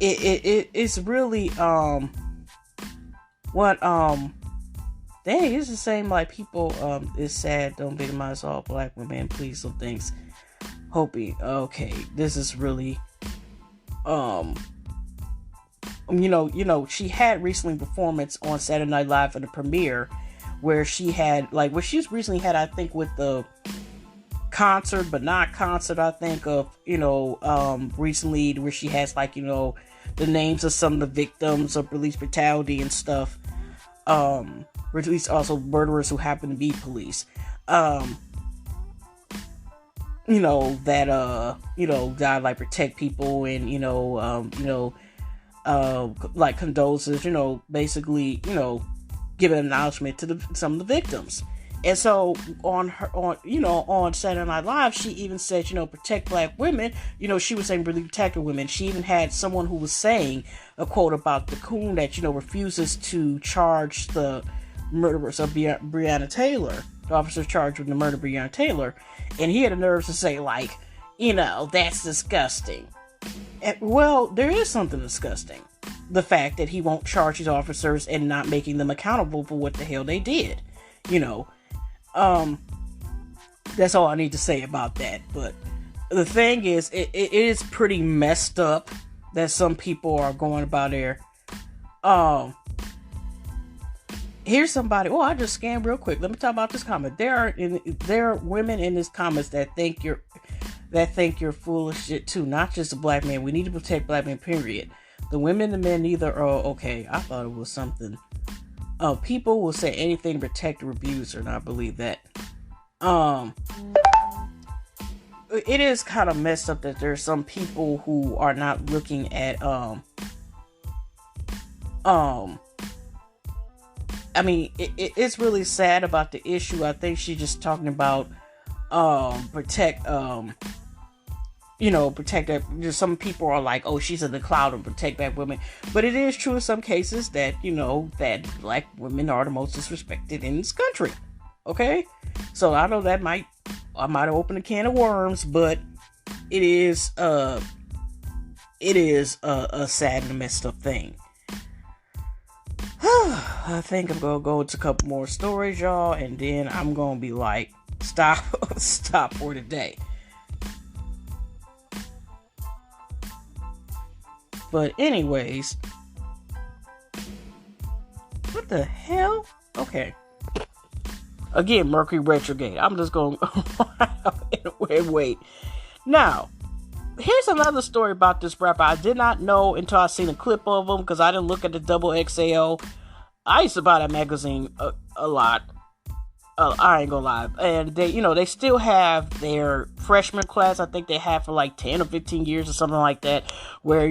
It's really what dang, it's the same like people it's sad, don't victimize all black women, please, some things. Hoping, okay, this is really she had recently performance on Saturday Night Live for the premiere, where she had, like, what she's recently had, I think, with the concert, but not concert, I think, of, recently, where she has, like, the names of some of the victims of police brutality and stuff, released also murderers who happen to be police, God, like, protect people, and, like, condolences, basically, give an acknowledgement to some of the victims. And so on Saturday Night Live, she even said, protect black women. She was saying really protect women. She even had someone who was saying a quote about the coon that, refuses to charge the murderers of Breonna Taylor, the officer charged with the murder of Breonna Taylor. And he had the nerves to say, like, that's disgusting. And, well, there is something disgusting. The fact that he won't charge his officers and not making them accountable for what the hell they did. That's all I need to say about that. But the thing is, it is pretty messed up that some people are going about there. Here's somebody. Oh, I just scanned real quick. Let me talk about this comment. There are women in this comments that think you're full of shit too. Not just a black man. We need to protect black men. Period. The women and men neither are okay. I thought it was something. People will say anything to protect or abuse, and I believe that. It is kind of messed up that there's some people who are not looking at I mean, it's really sad about the issue. I think she's just talking about protect that. Just some people are like, oh, she's in the cloud and protect black women. But it is true in some cases that, that black women are the most disrespected in this country. Okay? So I know I might have opened a can of worms, but it is a sad and messed up thing. I think I'm gonna go into a couple more stories, y'all, and then I'm gonna be like, stop for today. But anyways, what the hell? Okay. Again, Mercury retrograde. I'm just going to wait. Now, here's another story about this rapper. I did not know until I seen a clip of him, because I didn't look at the Double XL. I used to buy that magazine a lot. I ain't gonna lie. And they still have their freshman class. I think they have for like 10 or 15 years or something like that. Where,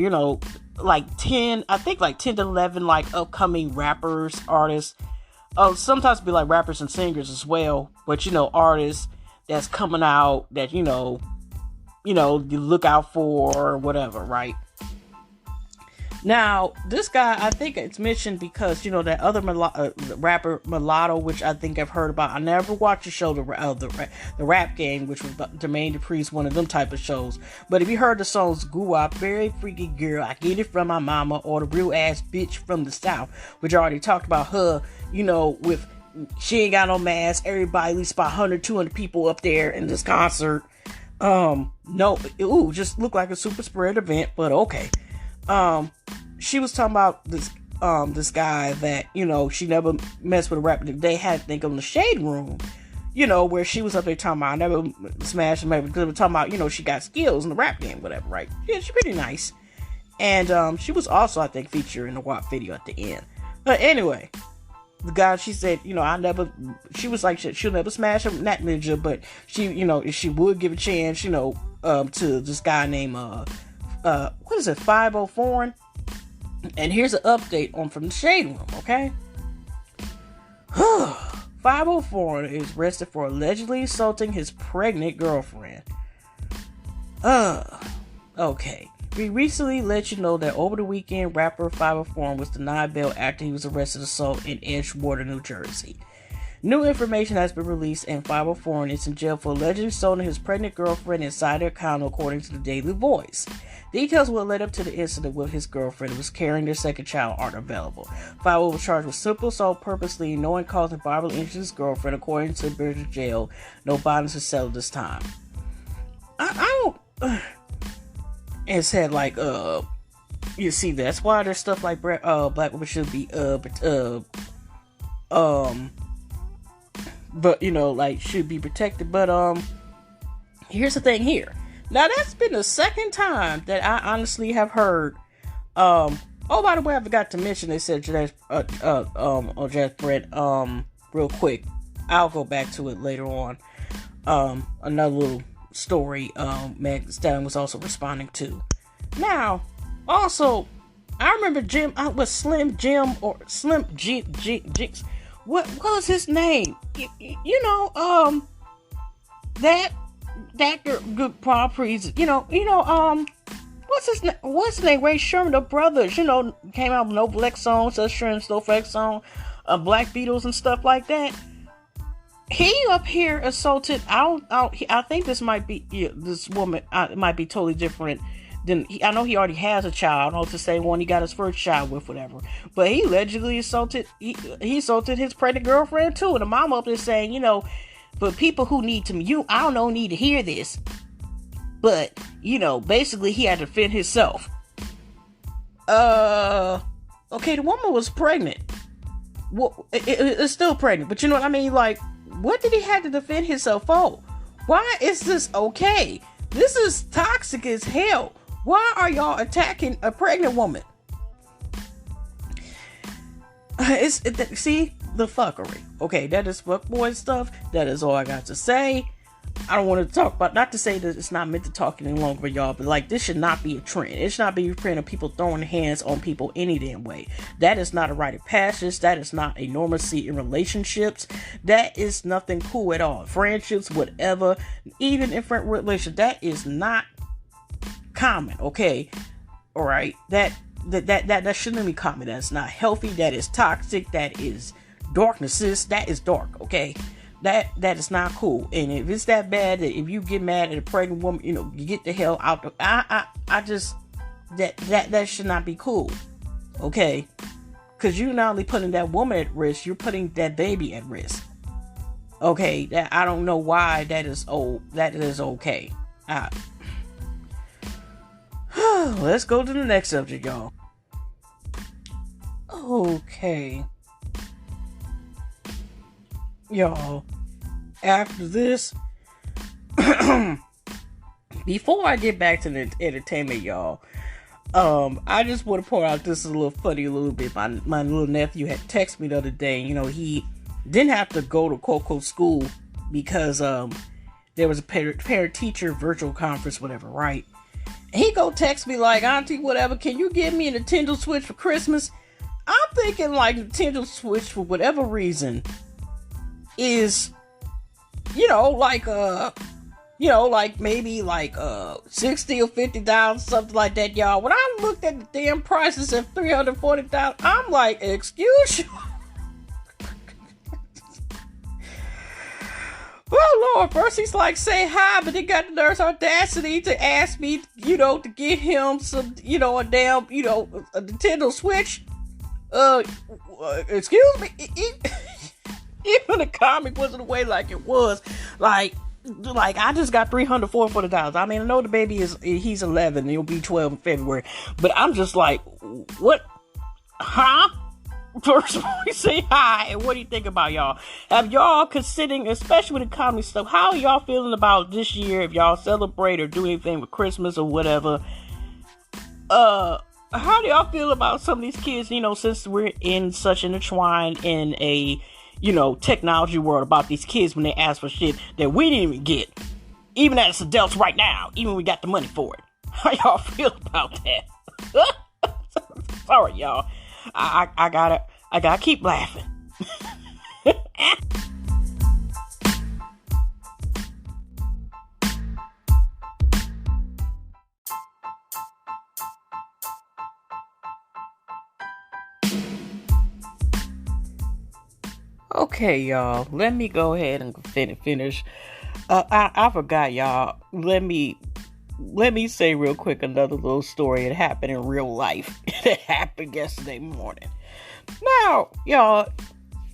like 10 to 11 like upcoming rappers, artists. Sometimes be like rappers and singers as well. But, artists that's coming out that, you look out for or whatever, right? Now, this guy, I think it's mentioned because, that other rapper Mulatto, which I think I've heard about. I never watched the show, the Rap Game, which was Jermaine Dupri's one of them type of shows. But if you heard the songs Guwap, Very Freaky Girl, I Get It From My Mama, or The Real Ass Bitch from the South, which I already talked about her, with she ain't got no mask, everybody, at least about 100, 200 people up there in this concert. No, just looked like a super spread event, but okay. She was talking about this guy that, she never messed with a rapper. They had, I think, on the Shade Room, where she was up there talking about, I never smashed him, because they were talking about, she got skills in the rap game, whatever, right? Yeah, she's pretty nice. And, she was also, I think, featured in the WAP video at the end. But anyway, the guy, she said, she was like, she'll never smash him, not Ninja, but she, if she would give a chance, to this guy named, what is it, 504? And here's an update from the Shade Room, okay? 504 is arrested for allegedly assaulting his pregnant girlfriend. Okay. We recently let you know that over the weekend, rapper 504 was denied bail after he was arrested for assault in Edgewater, New Jersey. New information has been released, and 504 is in jail for allegedly assaulting his pregnant girlfriend inside their condo, according to the Daily Voice. Details what led up to the incident with his girlfriend who was carrying their second child aren't available. 504 was charged with simple assault, purposely knowing causing bodily injury to his girlfriend, according to the British jail. No bonds are settled this time. I don't. It said you see, that's why there's stuff like black women should be should be protected. But here's the thing here. Now that's been the second time that I honestly have heard. Oh, by the way, I forgot to mention they said Jazz Brett. Real quick, I'll go back to it later on. Another little story. Meg Thee Stallion was also responding to. Now, also, I remember Jim. Was Slim Jim or Slim G? What was his name? That good properties, what's his name? Ray Sherman, the brothers, came out with No Flex songs, Usher and Snowflake song, Black Beatles and stuff like that. He up here assaulted. I think this might be this woman. It might be totally different. I know he already has a child. I don't know if it's the same one he got his first child with, whatever. But he allegedly assaulted. He assaulted his pregnant girlfriend too, and the mom up there saying, but people who need to, need to hear this. But, basically he had to defend himself. Okay, the woman was pregnant. Well, it's still pregnant, but you know what I mean? Like, what did he have to defend himself for? Why is this okay? This is toxic as hell. Why are y'all attacking a pregnant woman? See? The fuckery. Okay, that is fuckboy stuff. That is all I got to say. I don't want to talk about, not to say that it's not meant to talk any longer, y'all, but this should not be a trend. It should not be a trend of people throwing hands on people any damn way. That is not a rite of passage. That is not a normalcy in relationships. That is nothing cool at all. Friendships, whatever, even in friend relations, that is not common. Okay, all right. That shouldn't be common. That's not healthy. That is toxic. That is darkness. That is dark. Okay. That is not cool. And if it's that bad, that if you get mad at a pregnant woman, you get the hell out. That should not be cool. Okay, because you're not only putting that woman at risk, you're putting that baby at risk. Okay, that I don't know why that is okay. Let's go to the next subject, y'all. Okay. Y'all, after this, before I get back to the entertainment, y'all, I just want to point out this is a little bit. My little nephew had texted me the other day. He didn't have to go to Coco school because there was a parent-teacher virtual conference, whatever, right? And he go text me like, Auntie, whatever, can you give me a Nintendo Switch for Christmas? I'm thinking like Nintendo Switch for whatever reason is, like maybe like 60 or 50,000, something like that, y'all. When I looked at the damn prices of 340,000, I'm like, excuse you. Oh Lord, first he's like, say hi, but he got the nerve audacity to ask me, to get him some, a damn, a Nintendo Switch. Excuse me. Even the comic wasn't the way like it was. Like I just got $340. I mean, I know the baby he's 11, he'll be 12 in February, but I'm just like, what? Huh? First of all, we say hi, and what do you think about y'all? Have y'all considering, especially with the comedy stuff, how are y'all feeling about this year? If y'all celebrate or do anything with Christmas or whatever, how do y'all feel about some of these kids? Since we're in such intertwined in a technology world, about these kids when they ask for shit that we didn't even get, even as adults right now, even when we got the money for it. How y'all feel about that? Sorry, y'all. I gotta keep laughing. Okay, y'all. Let me go ahead and finish. I forgot, y'all. Let me say real quick another little story. It happened in real life. It happened yesterday morning. Now, y'all,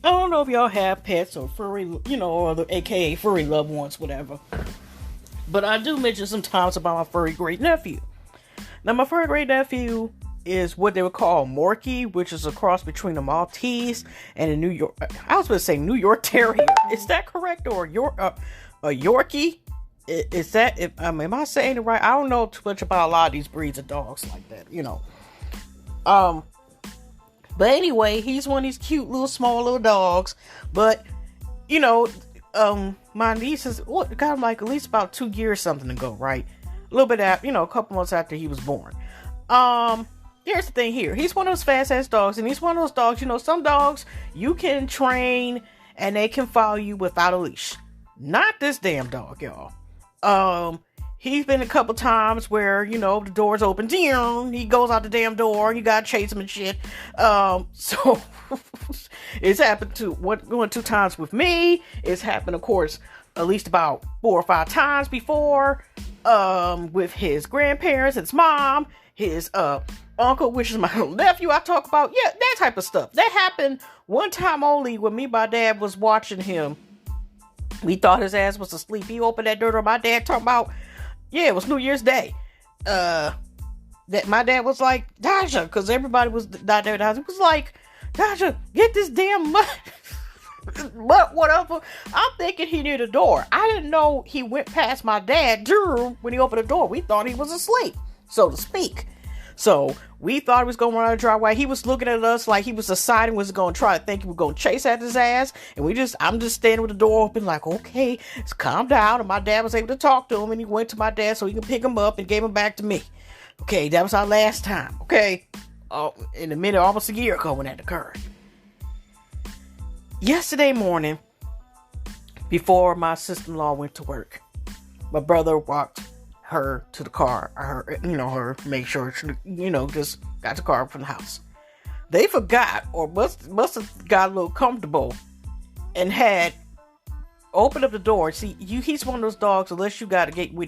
I don't know if y'all have pets or furry, or the AKA furry loved ones, whatever. But I do mention sometimes about my furry great nephew. Now, my furry great nephew is what they would call a Morkie, which is a cross between a Maltese and a New York. I was going to say New York Terrier. Is that correct? Or a Yorkie? Is that? Am I saying it right? I don't know too much about a lot of these breeds of dogs like that. But anyway, he's one of these cute little small little dogs. But my niece got him like at least about 2 years something ago, right? A little bit after, a couple months after he was born. Here's the thing here. He's one of those fast ass dogs, and he's one of those dogs, some dogs you can train and they can follow you without a leash. Not this damn dog, y'all. He's been a couple times where, the door's open, he goes out the damn door, and you gotta chase him and shit. So it's happened going 2 times with me. It's happened, of course, at least about 4 or 5 times before, with his grandparents, his mom, his uncle, which is my little nephew I talk about. Yeah, that type of stuff. That happened one time only when me and my dad was watching him. We thought his ass was asleep. He opened that door, my dad talking about, it was New Year's Day. That my dad was like, Dasha, because everybody was not there. He was like, Dasha, get this damn mud. But whatever. I'm thinking he near the door. I didn't know he went past my dad when he opened the door. We thought he was asleep, so to speak. So we thought he was going to run out of the driveway. He was looking at us like he was deciding was going to try to think we were going to chase at his ass. And I'm just standing with the door open like, okay, let's calm down. And my dad was able to talk to him, and he went to my dad so he could pick him up and gave him back to me. Okay, that was our last time. Okay. In a minute, almost a year ago when that occurred. Yesterday morning, before my sister-in-law went to work, my brother walked her to the car, her make sure she, just got the car from the house. They forgot, or must have got a little comfortable, and had opened up the door. See, he's one of those dogs. Unless you got a gate, we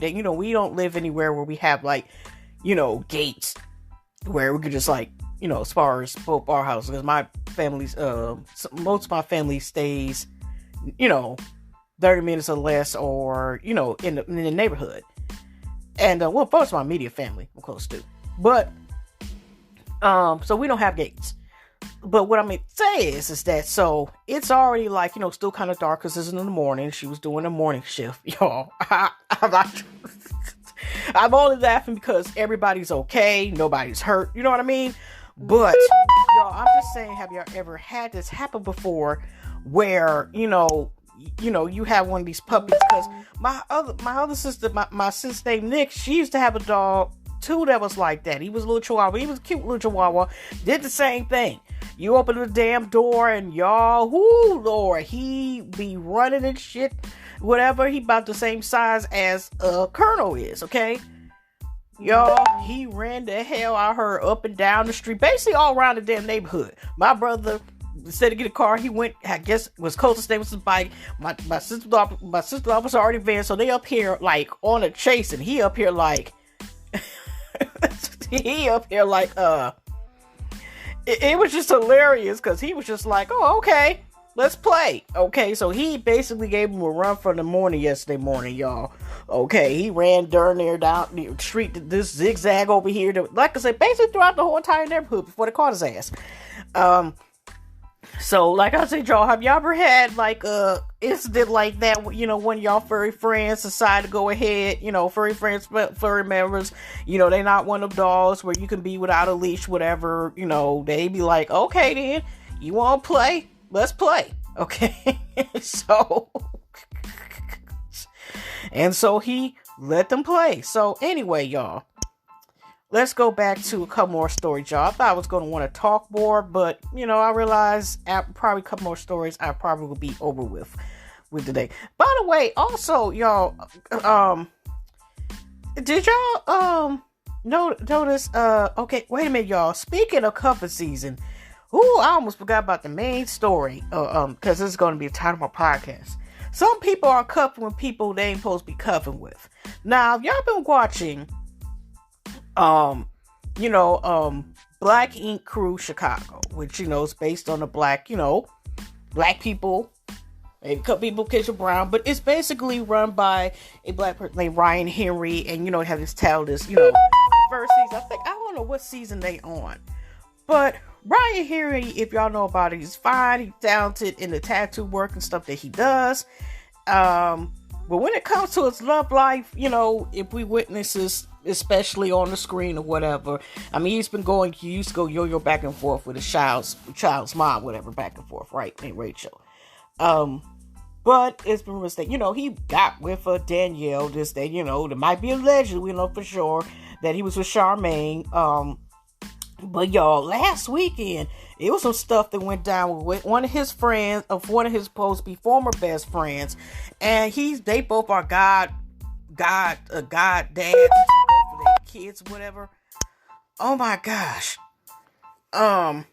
don't live anywhere where we have gates where we could just as far as both our houses. Because my family's, most of my family stays, 30 minutes or less, or in the neighborhood. And, most of my immediate family I'm close to. But, so we don't have gates. But what I mean to say is that, so it's already still kind of dark because it's in the morning. She was doing a morning shift, y'all. I'm only laughing because everybody's okay. Nobody's hurt. You know what I mean? But, y'all, I'm just saying, have y'all ever had this happen before where, you have one of these puppies? Because my other sister, my sister named Nick, she used to have a dog too that was like that. He was a little chihuahua. He was a cute little chihuahua. Did the same thing. You open the damn door and y'all, whoo, Lord, he be running and shit. whatever. He about the same size as Colonel is, okay? Y'all, he ran the hell out of her up and down the street, basically all around the damn neighborhood. My brother, instead of get a car, he went, I guess, was close to stay with his bike. My sister-in-law was already there, so they up here, like, on a chase, and he up here, like, it was just hilarious, because he was just like, oh, okay, let's play. Okay, so he basically gave him a run for the morning yesterday morning, y'all. Okay, he ran down the street, this zigzag over here, like I said, basically throughout the whole entire neighborhood before they caught his ass. So, like I said, y'all, have y'all ever had, like, a incident like that, you know, when y'all furry friends decide to go ahead, you know, furry friends, furry members, you know, they not one of dogs where you can be without a leash, whatever, you know, they be like, okay, then, you want to play? Let's play, okay? So he let them play. So, anyway, y'all, let's go back to a couple more stories, y'all. I thought I was going to want to talk more, but, you know, I realized after probably a couple more stories, I probably will be over with today. By the way, also, y'all, did y'all, notice, okay, wait a minute, y'all. Speaking of cuffing season, I almost forgot about the main story, because this is going to be the title of my podcast. Some people are cuffing with people they ain't supposed to be cuffing with. Now, if y'all been watching, Black Ink Crew Chicago, which, you know, is based on the black people, maybe a couple people Keisha Brown, but it's basically run by a black person named Ryan Henry, and, you know, have this first season, I don't know what season they on, but Ryan Henry, if y'all know about it, he's fine, he's talented in the tattoo work and stuff that he does, but when it comes to his love life, you know, if we witness this, especially on the screen or whatever, I mean, he used to go yo-yo back and forth with his child's mom, whatever, back and forth, right, named Rachel. But it's been mistake, you know, he got with Danielle this day, you know, there might be a legend, we know for sure that he was with Charmaine, but y'all, last weekend, it was some stuff that went down with one of his friends, one of his supposed to be former best friends, and they both are god dads, both of their kids, whatever. Oh my gosh. But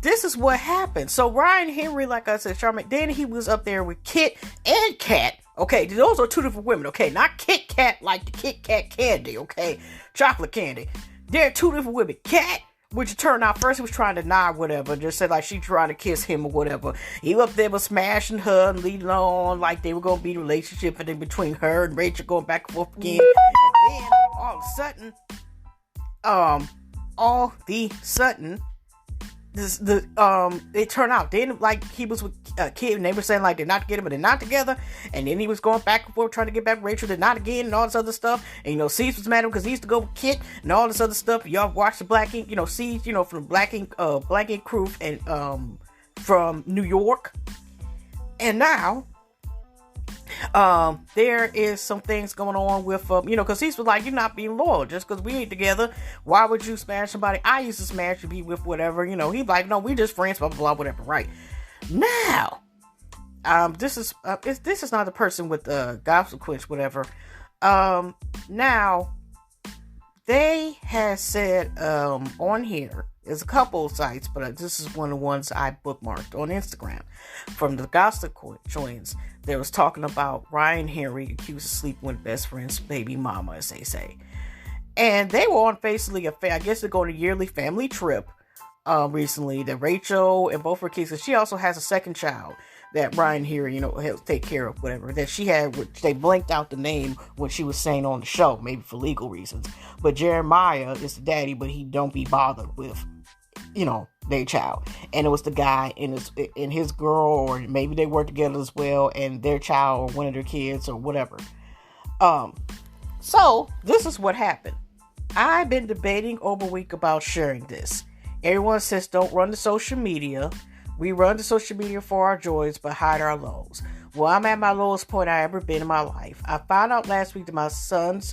this is what happened. So Ryan Henry, like I said, Charmaine, then he was up there with Kit and Kat. Okay, those are two different women, okay? Not Kit Kat like the Kit Kat candy, okay? Chocolate candy. They're two different women. Kat, which it turned out first he was trying to nod, whatever, just said like she tried to kiss him or whatever. He up there was smashing her and leading on like they were going to be a relationship, and then between her and Rachel going back and forth again. And then all of a sudden, it turned out then like he was with Kid, and they were saying like they're not together, but they're not together, and then he was going back and forth trying to get back with Rachel, they're not again, and all this other stuff, and you know, Cease was mad at him because he used to go with Kit and all this other stuff. Y'all watch the Black Ink, you know, Cease, you know, from Black Ink Crew and from New York, and now there is some things going on with, you know, because he was like, you're not being loyal just because we ain't together. Why would you smash somebody I used to smash and be with, whatever, you know? He's like, no, we just friends, blah, blah, blah, whatever, right? Now, this is not the person with Gospel Quench, whatever. Now, they have said, on here, there's a couple of sites, but this is one of the ones I bookmarked on Instagram from the Gospel Twins. They was talking about Ryan Henry accused of sleeping with best friend's baby mama, as they say. And they were on basically I guess they're going a yearly family trip recently, that Rachel and both her kids, and she also has a second child that Ryan Henry, you know, helps take care of, whatever, that she had, which they blanked out the name when she was saying on the show, maybe for legal reasons. But Jeremiah is the daddy, but he don't be bothered with, you know, their child. And it was the guy and his girl, or maybe they work together as well, and their child or one of their kids or whatever. So this is what happened. I've been debating over a week about sharing this. Everyone says don't run the social media. We run the social media for our joys, but hide our lows. Well, I'm at my lowest point I've ever been in my life. I found out last week that my son's,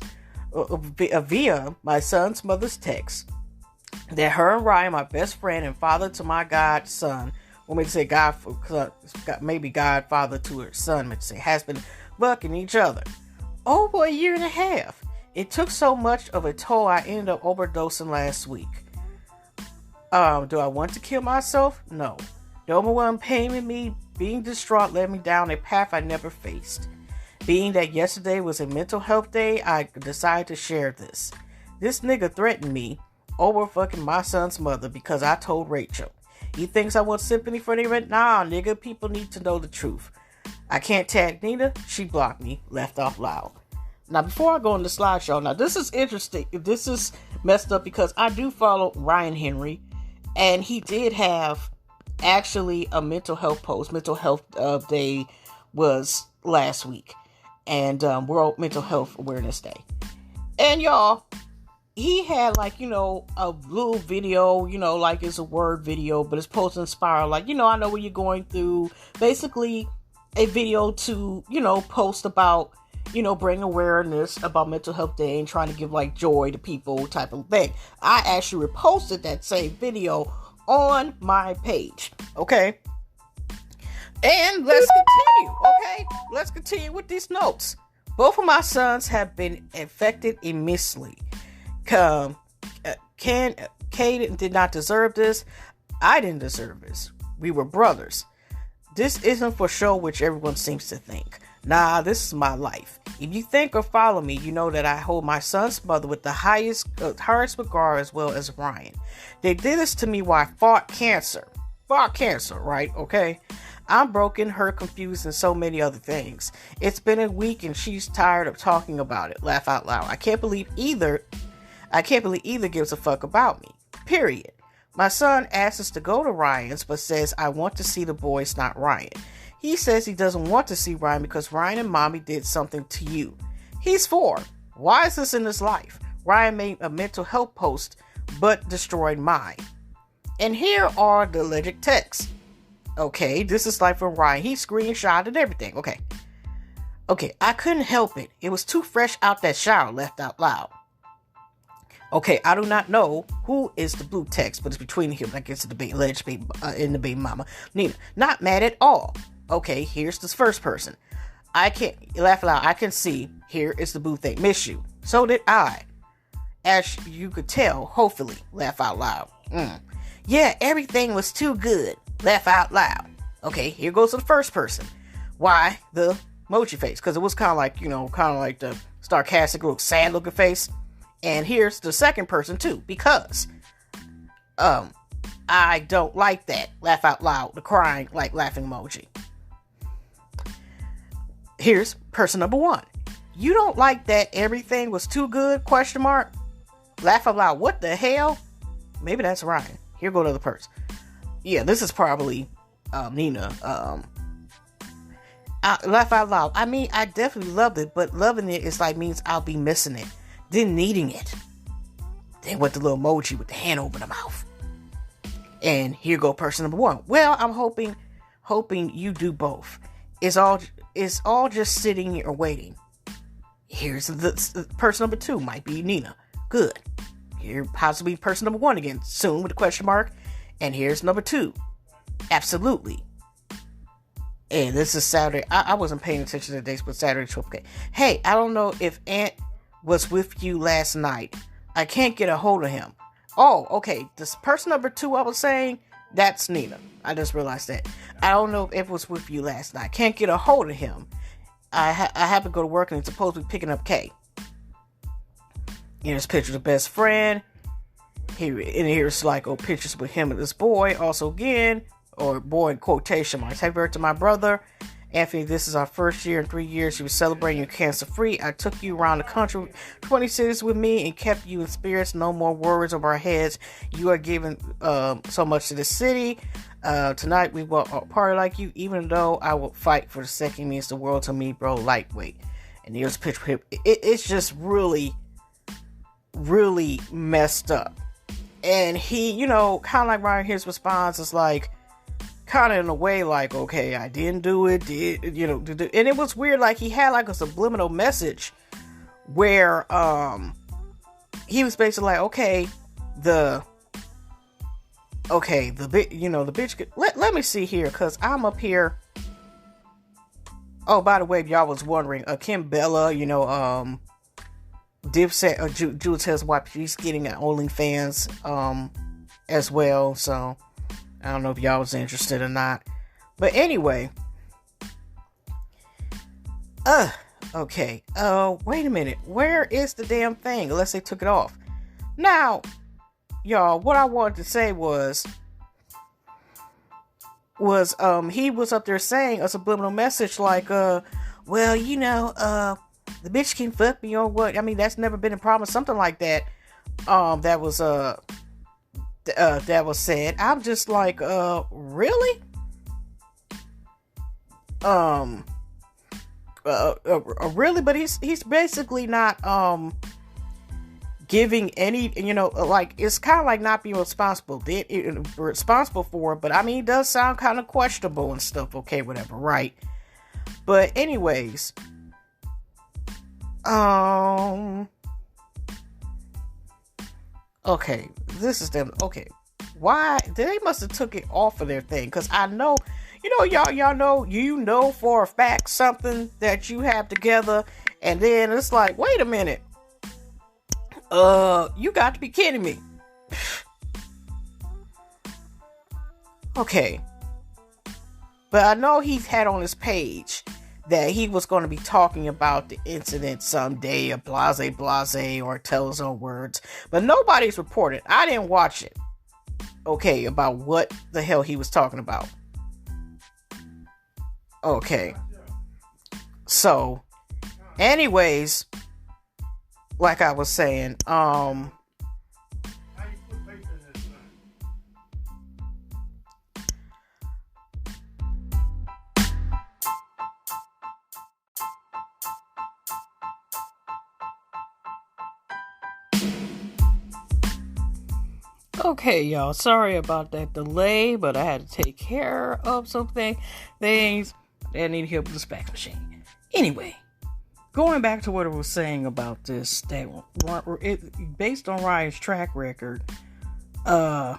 via my son's mother's text, that her and Ryan, my best friend and father to my godson, want me to say maybe godfather to her son, meant to say, has been fucking each other over a year and a half. It took so much of a toll, I ended up overdosing last week. Do I want to kill myself? No. The overwhelming pain in me, being distraught, led me down a path I never faced. Being that yesterday was a mental health day, I decided to share this. This nigga threatened me over fucking my son's mother because I told Rachel. He thinks I want sympathy for them? Nah, nigga, people need to know the truth. I can't tag Nina. She blocked me, left off loud. Now, before I go on the slideshow, now this is interesting. This is messed up because I do follow Ryan Henry, and he did have actually a mental health post. Mental Health Day was last week, and World Mental Health Awareness Day. And y'all, he had like, a little video, like it's a word video, but it's supposed to inspire, like, I know what you're going through. Basically, a video to, post about, bring awareness about Mental Health Day and trying to give like joy to people type of thing. I actually reposted that same video on my page. Okay. And let's continue. Okay. Let's continue with these notes. Both of my sons have been affected immensely. Caden did not deserve this. I didn't deserve this. We were brothers. This isn't for show, which everyone seems to think. Nah, this is my life. If you think or follow me, you know that I hold my son's mother with the highest regard, as well as Ryan. They did this to me while I fought cancer. Right? Okay? I'm broken, hurt, confused, and so many other things. It's been a week and she's tired of talking about it. Laugh out loud. I can't believe either gives a fuck about me. Period. My son asks us to go to Ryan's, but says, I want to see the boys, not Ryan. He says he doesn't want to see Ryan because Ryan and mommy did something to you. He's 4. Why is this in his life? Ryan made a mental health post, but destroyed mine. And here are the alleged texts. Okay, this is like from Ryan. He screenshotted everything. Okay, I couldn't help it. It was too fresh out that shower, left out loud. Okay, I do not know who is the blue text, but it's between him. I guess the alleged baby, and the baby mama, Nina. Not mad at all. Okay, here's this first person. I can't laugh loud. I can see. Here is the blue thing. Miss you. So did I. As you could tell, hopefully, laugh out loud. Yeah, everything was too good. Laugh out loud. Okay, here goes to the first person. Why the emoji face? Because it was kind of like, the sarcastic, little sad looking face. And here's the second person too, because I don't like that. Laugh out loud. The crying, like laughing emoji. Here's person number 1. You don't like that everything was too good? ? Laugh out loud. What the hell? Maybe that's Ryan. Here go to the person. Yeah, this is probably Nina. Laugh out loud. I mean, I definitely loved it, but loving it is like means I'll be missing it. Then needing it. Then with the little emoji with the hand over the mouth. And here go person number 1. Well, I'm hoping you do both. It's all just sitting here waiting. Here's the person number 2. Might be Nina. Good. Here possibly person number 1 again. Soon with a question mark. And here's number 2. Absolutely. And this is Saturday. I wasn't paying attention to the dates, but Saturday 12K. Hey, I don't know if Aunt was with you last night. I can't get a hold of him. Oh, okay. This person number 2 I was saying, that's Nina. I just realized that. I don't know if it was with you last night. Can't get a hold of him. I have to go to work and he's supposed to be picking up Kay. Here's pictures of best friend. Here's like pictures with him and this boy. Also again, or boy in quotation marks. Happy birthday to my brother. Anthony, this is our first year in 3 years. You were celebrating you cancer free. I took you around the country, 20 cities with me, and kept you in spirits. No more worries over our heads. You are giving so much to the city. Tonight we will party like you, even though I will fight for the second means the world to me, bro. Lightweight. And here's a picture of him. It's just really, really messed up. And he, kind of like Ryan, his response is like, kind of in a way like, okay, I didn't do it, and it was weird, like he had like a subliminal message where he was basically like, okay, Okay, the bitch. Let me see here, cause I'm up here. Oh, by the way, if y'all was wondering, Kim Bella, Dipset, Jules Tell's wife, she's getting an OnlyFans, as well. So I don't know if y'all was interested or not, but anyway, okay. Wait a minute, where is the damn thing? Unless they took it off. Now, y'all, what I wanted to say was he was up there saying a subliminal message like, well, the bitch can fuck me or what? I mean, that's never been a problem. Something like that. That was said. I'm just like, really? Really? But he's basically not giving any, like, it's kind of like not being responsible for it, but I mean, it does sound kind of questionable and stuff. Okay, whatever, right? But anyways, okay, this is them. Okay, why they must have took it off of their thing? Because I know, y'all know for a fact something that you have together, and then it's like, wait a minute. You got to be kidding me. Okay. But I know he's had on his page that he was going to be talking about the incident someday, or blase, or tell his own words. But nobody's reported. I didn't watch it. Okay, about what the hell he was talking about. Okay. So, anyways, like I was saying, okay, y'all, sorry about that delay, but I had to take care of some things that need help with the fax machine. Anyway, going back to what I was saying about this, based on Ryan's track record, I'm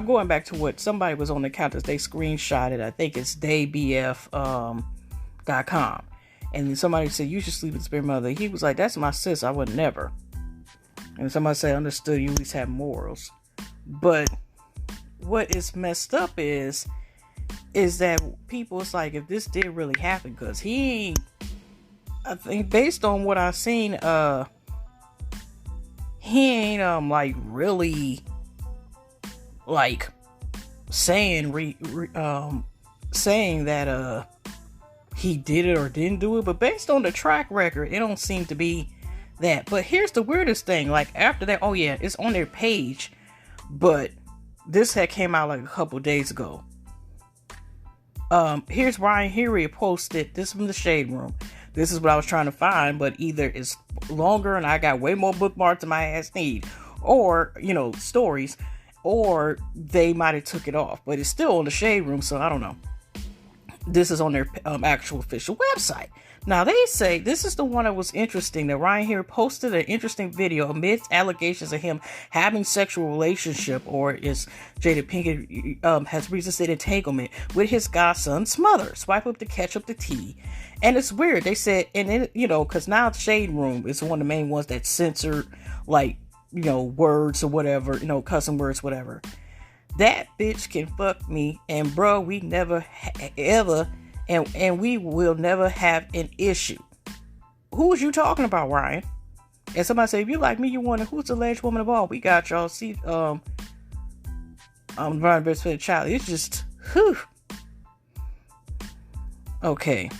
going back to what somebody was on the account that they screenshotted. I think it's daybf.com. And then somebody said, you should sleep with the spirit mother. He was like, that's my sis, I would never. And somebody said, understood, you at least have morals. But what is messed up is that people, it's like, if this did really happen, because I think based on what I've seen, he ain't, like, really, like, saying that, he did it or didn't do it. But based on the track record, it don't seem to be that. But here's the weirdest thing, like, after that, oh yeah, it's on their page, but this had came out like a couple days ago. Here's Ryan Heery posted this from the Shade Room. This is what I was trying to find, but either it's longer and I got way more bookmarks than my ass need, or, stories, or they might have took it off, but it's still on the Shade Room, so I don't know. This is on their actual official website. Now, they say, this is the one that was interesting, that Ryan here posted an interesting video amidst allegations of him having sexual relationship, or is Jada Pinkett has resisted entanglement with his godson's mother. Swipe up to catch up the tea. And it's weird. They said, and then, because now the Shade Room is one of the main ones that censored, like, words or whatever, cussing words, whatever. That bitch can fuck me, and bro, we never ever, and we will never have an issue. Who was you talking about, Ryan? And somebody say, if you like me, you wonder who's the alleged woman of all. We got y'all. See, Ryan best friend child. It's just, whew. Okay.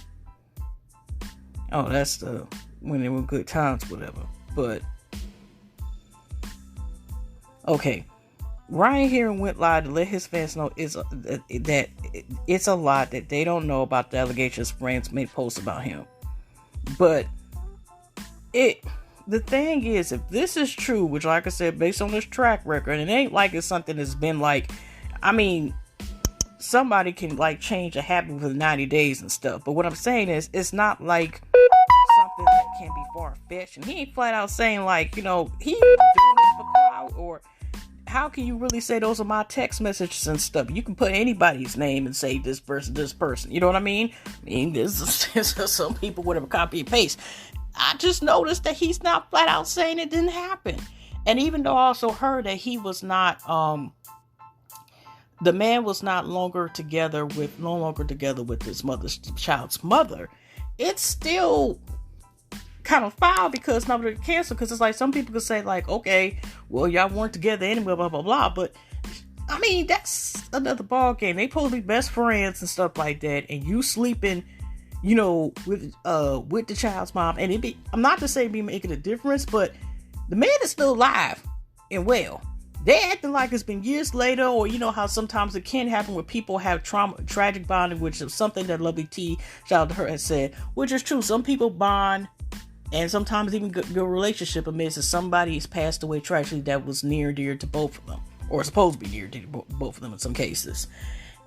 Oh, that's the when they were good times, whatever. But okay. Ryan here went live to let his fans know that it's a lot that they don't know about the allegations friends made posts about him. But the thing is, if this is true, which, like I said, based on this track record, it ain't like it's something that's been like, I mean, somebody can like change a habit within 90 days and stuff. But what I'm saying is, it's not like something that can be far-fetched. And he ain't flat out saying like, he doing this for clout, or how can you really say those are my text messages and stuff? You can put anybody's name and say this person. You know what I mean? There's some people would have copy and paste. I just noticed that he's not flat out saying it didn't happen. And even though I also heard that he was not, the man was no longer together with his child's mother, it's still kind of foul because nobody canceled. Because it's like some people could say like, okay, well, y'all weren't together anyway, blah blah blah. But I mean, that's another ball game. They supposed to be best friends and stuff like that, and you sleeping, with the child's mom. And I'm not to say be making a difference, but the man is still alive and well. They acting like it's been years later, or how sometimes it can happen when people have tragic bonding, which is something that Lovely T, shout out to her, has said, which is true. Some people bond, and sometimes even your relationship amidst that somebody has passed away tragically that was near and dear to both of them, or supposed to be near to both of them in some cases.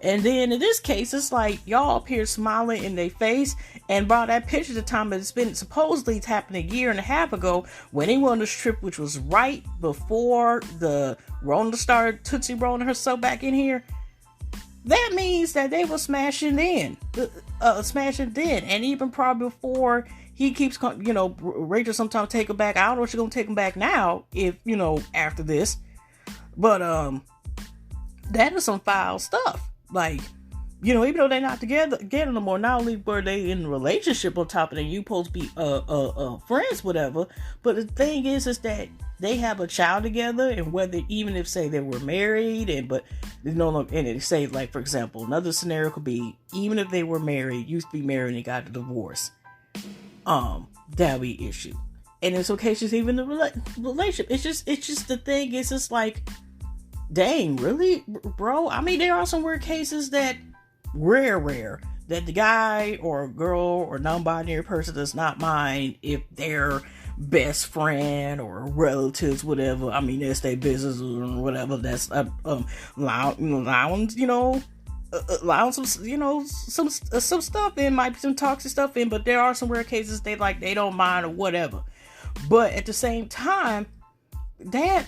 And then in this case, it's like y'all up here smiling in their face, and by that picture, the time that it's been supposedly it's happened a year and a half ago when they went on this trip, which was right before the Rona started Tootsie rolling herself back in here. That means that they were smashing then, and even probably before he keeps, Rachel sometimes take him back. I don't know if she's gonna take him back now, if after this, but that is some foul stuff. Like, even though they're not together no more, not only were they in a relationship on top of that, you supposed to be friends, whatever. But the thing is that they have a child together, and whether even if say they were married, and they say, like, for example, another scenario could be even if they were married, used to be married and they got a divorce, that'd be issue. And in some cases, even the relationship, it's just the thing is just like, dang, really, bro? I mean, there are some weird cases that rare that the guy or girl or non-binary person does not mind if their best friend or relatives, whatever. I mean, that's their business or whatever. That's allowing some stuff in, might be some toxic stuff in, but there are some rare cases they don't mind or whatever. But at the same time, that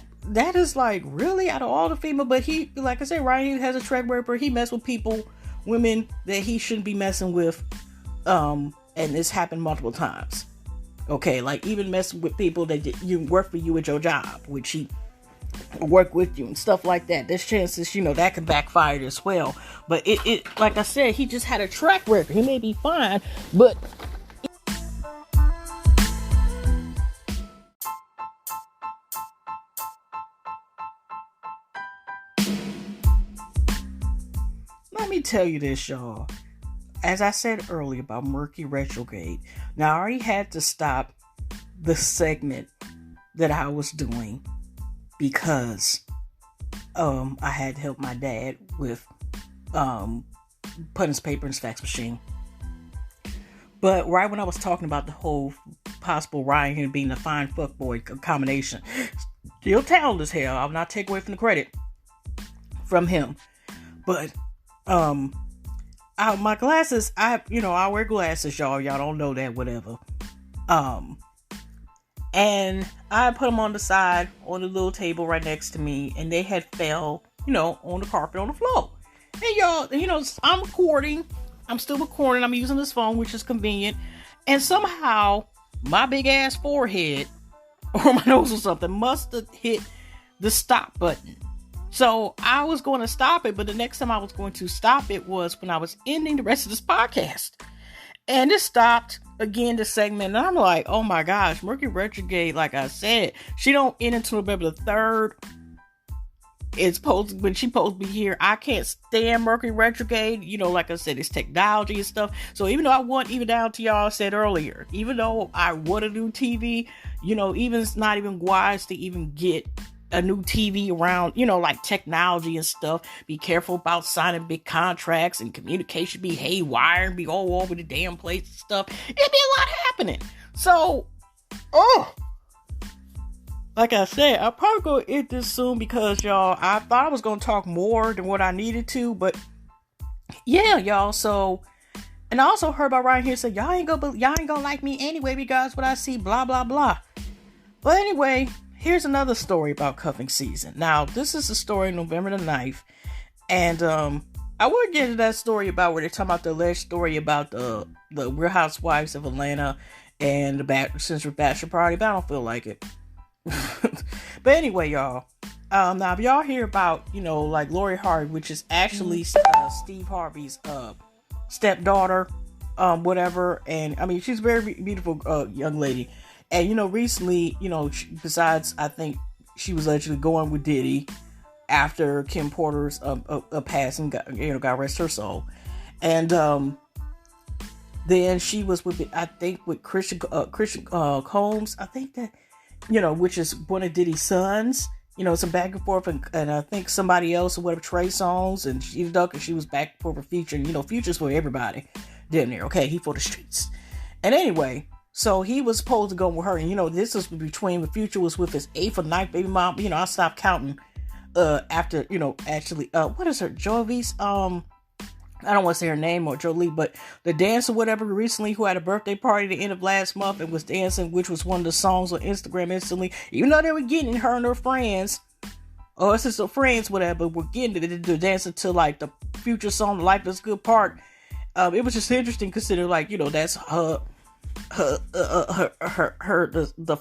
is like really out of all the female, but he, like I said, Ryan has a track record. He messed with women that he shouldn't be messing with, and this happened multiple times. Okay, like even messing with people that you work for you at your job, which he work with you and stuff like that. There's chances, that could backfire as well. But it like I said, he just had a track record. He may be fine, but let me tell you this, y'all. As I said earlier about Mercury retrograde, now I already had to stop the segment that I was doing because I had to help my dad with putting his paper in his fax machine. But right when I was talking about the whole possible Ryan here being a fine fuckboy combination, still talented as hell. I'll not take away from the credit from him. But my glasses, I wear glasses, y'all. Y'all don't know that, whatever. And I put them on the side on the little table right next to me, and they had fell, on the carpet on the floor. And y'all, I'm recording. I'm still recording. I'm using this phone, which is convenient. And somehow my big ass forehead or my nose or something must have hit the stop button. So I was going to stop it, but the next time I was going to stop it was when I was ending the rest of this podcast. And it stopped again, the segment. And I'm like, oh my gosh, Mercury retrograde, like I said, she don't end until November the 3rd. When she's supposed to be here. I can't stand Mercury retrograde. Like I said, it's technology and stuff. So even though I want, even down to y'all said earlier, even though I want to do TV, even it's not even wise to even get a new TV around, like technology and stuff. Be careful about signing big contracts, and communication be haywire and be all over the damn place and stuff. It'd be a lot happening. So, like I said, I'll probably go end this soon because, y'all, I thought I was going to talk more than what I needed to, but yeah, y'all. So, and I also heard about Ryan here say, y'all ain't gonna like me anyway because what I see, blah, blah, blah. But anyway, here's another story about cuffing season. Now, this is the story November the 9th. And I will get into that story about where they're talking about the alleged story about the Real Housewives of Atlanta and the Central Bachelor Party, but I don't feel like it. But anyway, y'all. Now, if y'all hear about, like Lori Harvey, which is actually Steve Harvey's stepdaughter, whatever. And I mean, she's a very beautiful young lady. And, recently, besides, I think she was allegedly going with Diddy after Kim Porter's passing, God rest her soul. And then she was with, I think, with Christian Combs, I think that, which is one of Diddy's sons, some back and forth, and I think somebody else or whatever, Trey Songz, and she was back and forth with Future, and Future's for everybody, damn near, okay, he for the streets. And anyway, so he was supposed to go with her, and this was between, the Future was with his 8th or 9th baby mom, I stopped counting after, actually, what is her, Jovi's, I don't want to say her name or Jolie, but the dancer, whatever, recently, who had a birthday party at the end of last month and was dancing, which was one of the songs on Instagram instantly, even though they were getting her and her friends, or sister friends, whatever, were getting to dancing to like the Future song, Life is Good part. It was just interesting considering, like, that's the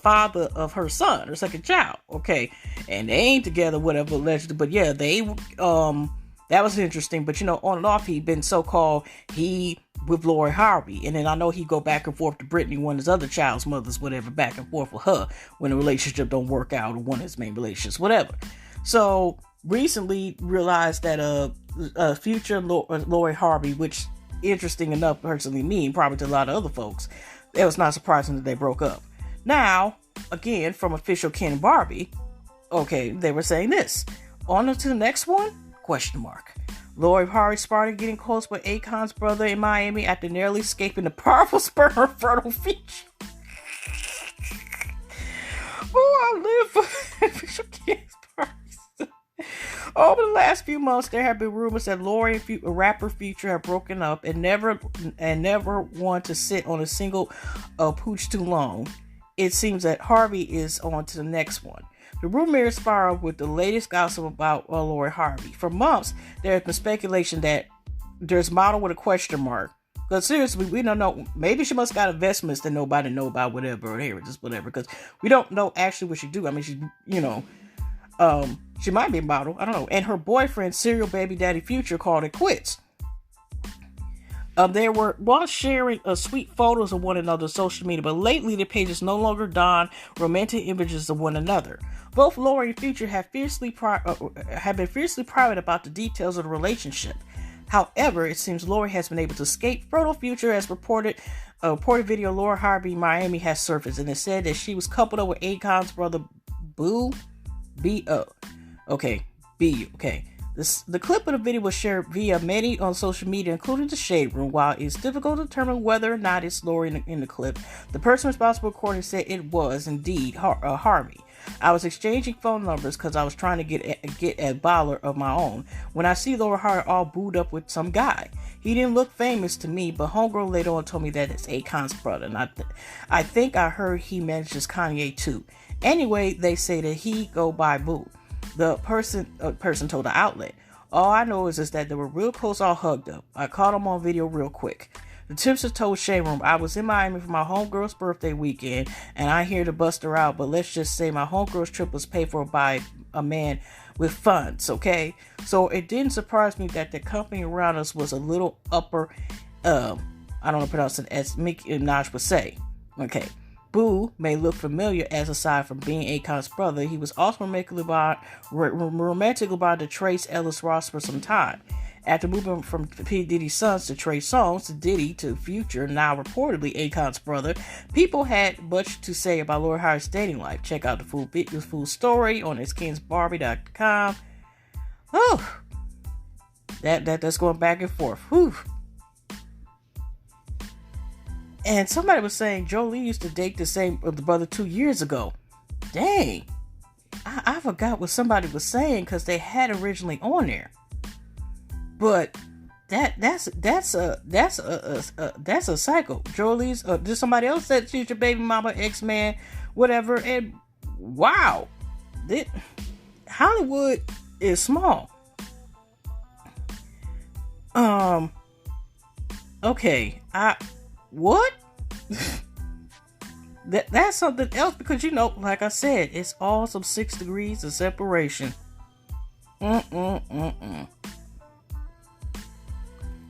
father of her son, her second child, okay, and they ain't together, whatever, allegedly, but yeah, they, that was interesting, but on and off, he'd been so-called, with Lori Harvey, and then I know he'd go back and forth to Brittany, one of his other child's mothers, whatever, back and forth with her, when the relationship don't work out, or one of his main relationships, whatever. So, recently realized that, Future Lori Harvey, which, interesting enough, personally me, probably to a lot of other folks, it was not surprising that they broke up. Now, again, from official Ken Barbie, okay, they were saying this, on to the next one? ? Lori Harvey spotted getting close with Akon's brother in Miami after nearly escaping the powerful sperm fertile feature. I live for official Ken's parties. Over the last few months, there have been rumors that Lori and rapper Future have broken up and never want to sit on a single pooch too long. It seems that Harvey is on to the next one. The rumor spiraled with the latest gossip about Lori Harvey. For months, there has been speculation that there's a model with a question mark. Because seriously, we don't know. Maybe she must got investments that nobody know about, whatever, or just whatever. Because we don't know actually what she do. I mean, she, she might be a model. I don't know. And her boyfriend, serial baby daddy Future, called it quits. They were once sharing sweet photos of one another on social media, but lately the pages no longer don romantic images of one another. Both Lori and Future have been fiercely private about the details of the relationship. However, it seems Lori has been able to escape fertile Future, as reported video Lori Harvey Miami has surfaced, and it said that she was coupled up with Akon's brother Boo, B-O. Okay, B-U, okay. The clip of the video was shared via many on social media, including the Shade Room. While it's difficult to determine whether or not it's Lori in the clip, the person responsible for recording said it was indeed Harvey. I was exchanging phone numbers because I was trying to get a baller of my own when I see Lori Harvey all booed up with some guy. He didn't look famous to me, but homegirl later on told me that it's Akon's brother, and I think I heard he manages Kanye too. Anyway, they say that he go by Boo. The person told the outlet, "All I know is that they were real close, all hugged up. I caught them on video real quick." The tipster told Shade Room, "I was in Miami for my homegirl's birthday weekend, and I here to bust her out, but let's just say my homegirl's trip was paid for by a man with funds, okay? So it didn't surprise me that the company around us was a little upper, I don't know how to pronounce it, as Nicki Minaj would say, okay? Boo may look familiar, as aside from being Akon's brother, he was also romantically bonded to Trace Ellis Ross for some time. After moving from P. Diddy's sons to Trey Songz to Diddy to Future, now reportedly Akon's brother, people had much to say about Lori Harvey's dating life. Check out the full story on itskensbarbie.com. Oh, that's going back and forth. Whew. And somebody was saying Jolie used to date the brother 2 years ago. Dang. I forgot what somebody was saying because they had originally on there. But that's a cycle. Jolie's, there's somebody else that she's your baby mama, ex-man, whatever. And wow, Hollywood is small. Okay, what? That's something else, because like I said, it's all some 6 degrees of separation.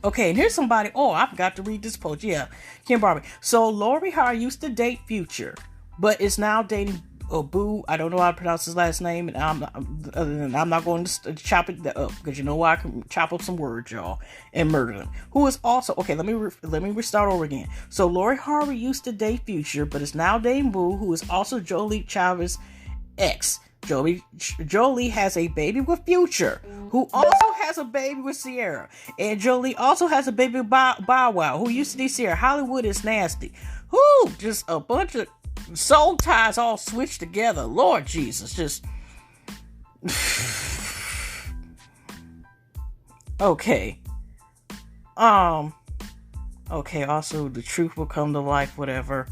Okay, and here's somebody. Oh, I forgot to read this post. Yeah, Kim Barbie. So Lori Harvey used to date Future, but is now dating Boo. I don't know how to pronounce his last name, and I'm not going to chop it up, because I can chop up some words, y'all, and murder them. Who is also okay? Let me restart over again. So Lori Harvey used to date Future, but is now dating Boo, who is also Jolie Chavez's ex. Jolie has a baby with Future, who also has a baby with Sierra, and Jolie also has a baby with Bow Wow, who used to be Sierra. Hollywood is nasty. Whoo, just a bunch of soul ties all switched together. Lord Jesus, just okay. Okay, also the truth will come to life, whatever.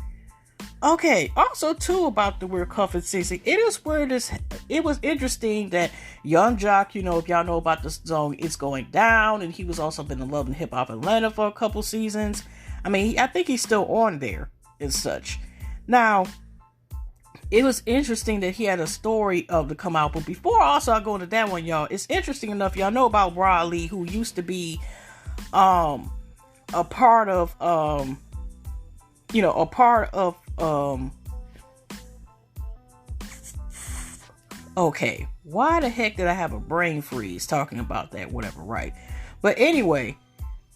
Okay, also too about the weird cuffing season. It was interesting that Young Jock, if y'all know about this song, It's Going Down, and he was also been in Love and Hip Hop Atlanta for a couple seasons. I mean, I think he's still on there and such. Now, it was interesting that he had a story to come out, but before also I go into that one, y'all, it's interesting enough, y'all know about Rod Lee, who used to be a part of okay, why the heck did I have a brain freeze talking about that? Whatever, right? But anyway,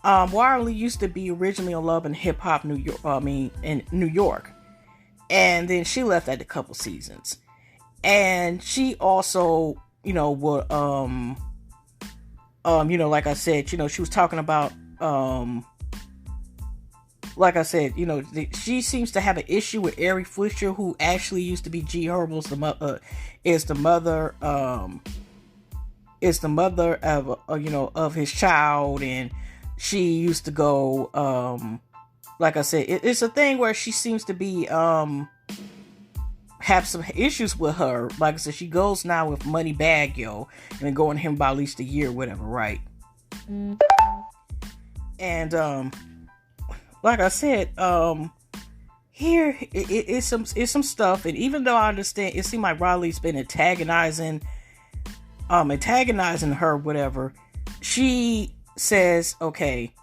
Wiley used to be originally on Love and Hip Hop in New York, and then she left after a couple seasons, and she also, would like I said, she was talking about like I said, she seems to have an issue with Ari Fleischer, who actually used to be G Herbal's is the mother of his child, and she used to go like I said, it's a thing where she seems to be have some issues with her. Like I said, she goes now with Money Bag Yo, and been going to him about at least a year, whatever, right? And like I said, here it's some stuff, and even though I understand, it seems like Riley's been antagonizing her, whatever. She says, okay,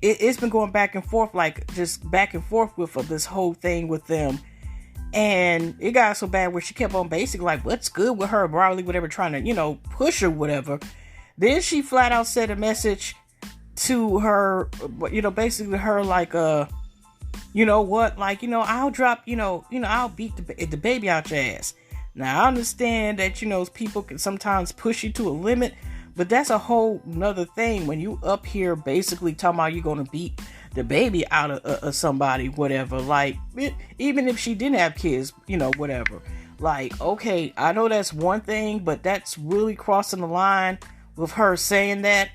it's been going back and forth, like just back and forth with this whole thing with them, and it got so bad where she kept on basically like, what's good with her, Riley, whatever, trying to push her, whatever. Then she flat out said a message to her, basically her like, I'll drop, I'll beat the baby out your ass. Now I understand that, people can sometimes push you to a limit, but that's a whole nother thing when you up here basically talking about you're going to beat the baby out of somebody, whatever. Like, even if she didn't have kids, whatever. Like, okay, I know that's one thing, but that's really crossing the line with her saying that.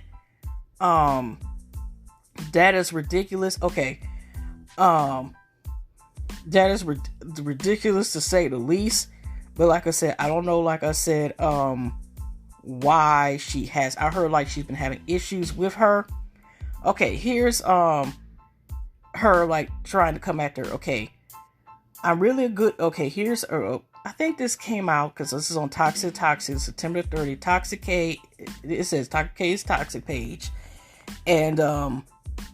That is ridiculous. Okay. That is ridiculous to say the least. But like I said, I don't know, like I said, why she has, I heard like she's been having issues with her. Okay, here's, her like trying to come after her. Okay. I'm really a good, okay, here's, I think this came out because this is on Toxic, September 30th. Toxic K, it says Toxic K's Toxic page. And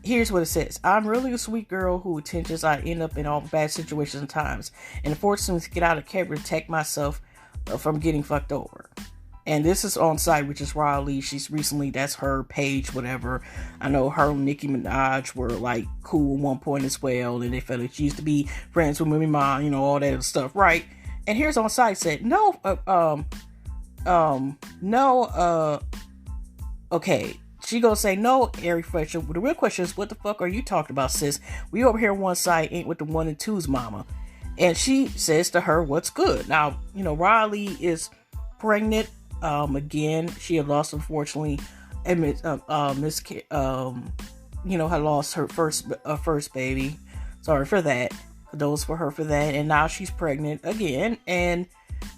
here's what it says. I'm really a sweet girl who intentions I end up in all bad situations and times, and fortunately to get out of character to protect myself from getting fucked over. And this is on site, which is Riley. She's recently, that's her page, whatever. I know her and Nicki Minaj were like cool at one point as well, and they felt like she used to be friends with Mimi Ma, all that stuff, right? And here's on site said, okay. She gonna say, no, Ari Fletcher. The real question is, what the fuck are you talking about, sis? We over here on one side ain't with the 1 and 2's mama. And she says to her, what's good? Now, Riley is pregnant. Again, she had lost, unfortunately, had lost her first baby. Sorry for that. Those for her for that. And now she's pregnant again.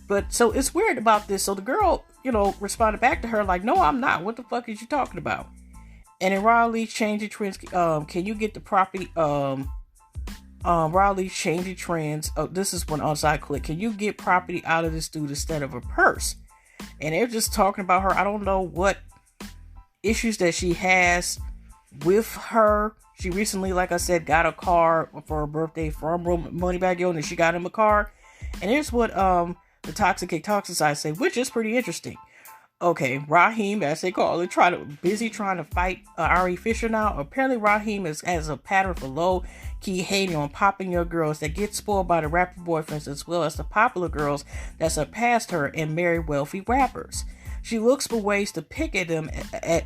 But so it's weird about this. So the girl, responded back to her like, no, I'm not. What the fuck is you talking about? And then Riley changing trends. Can you get the property? Riley changing trends. Oh, this is one on-site click. Can you get property out of this dude instead of a purse? And they're just talking about her. I don't know what issues that she has with her. She recently, like I said, got a car for her birthday from Moneybagg Yo, and then she got him a car. And here's what the Toxic side say, which is pretty interesting. Okay, Raheem, as they call it, busy trying to fight Ari Fisher now. Apparently, Raheem has a pattern for low-key hating on popular girls that get spoiled by the rapper boyfriends, as well as the popular girls that surpassed her and marry wealthy rappers. She looks for ways to pick at them and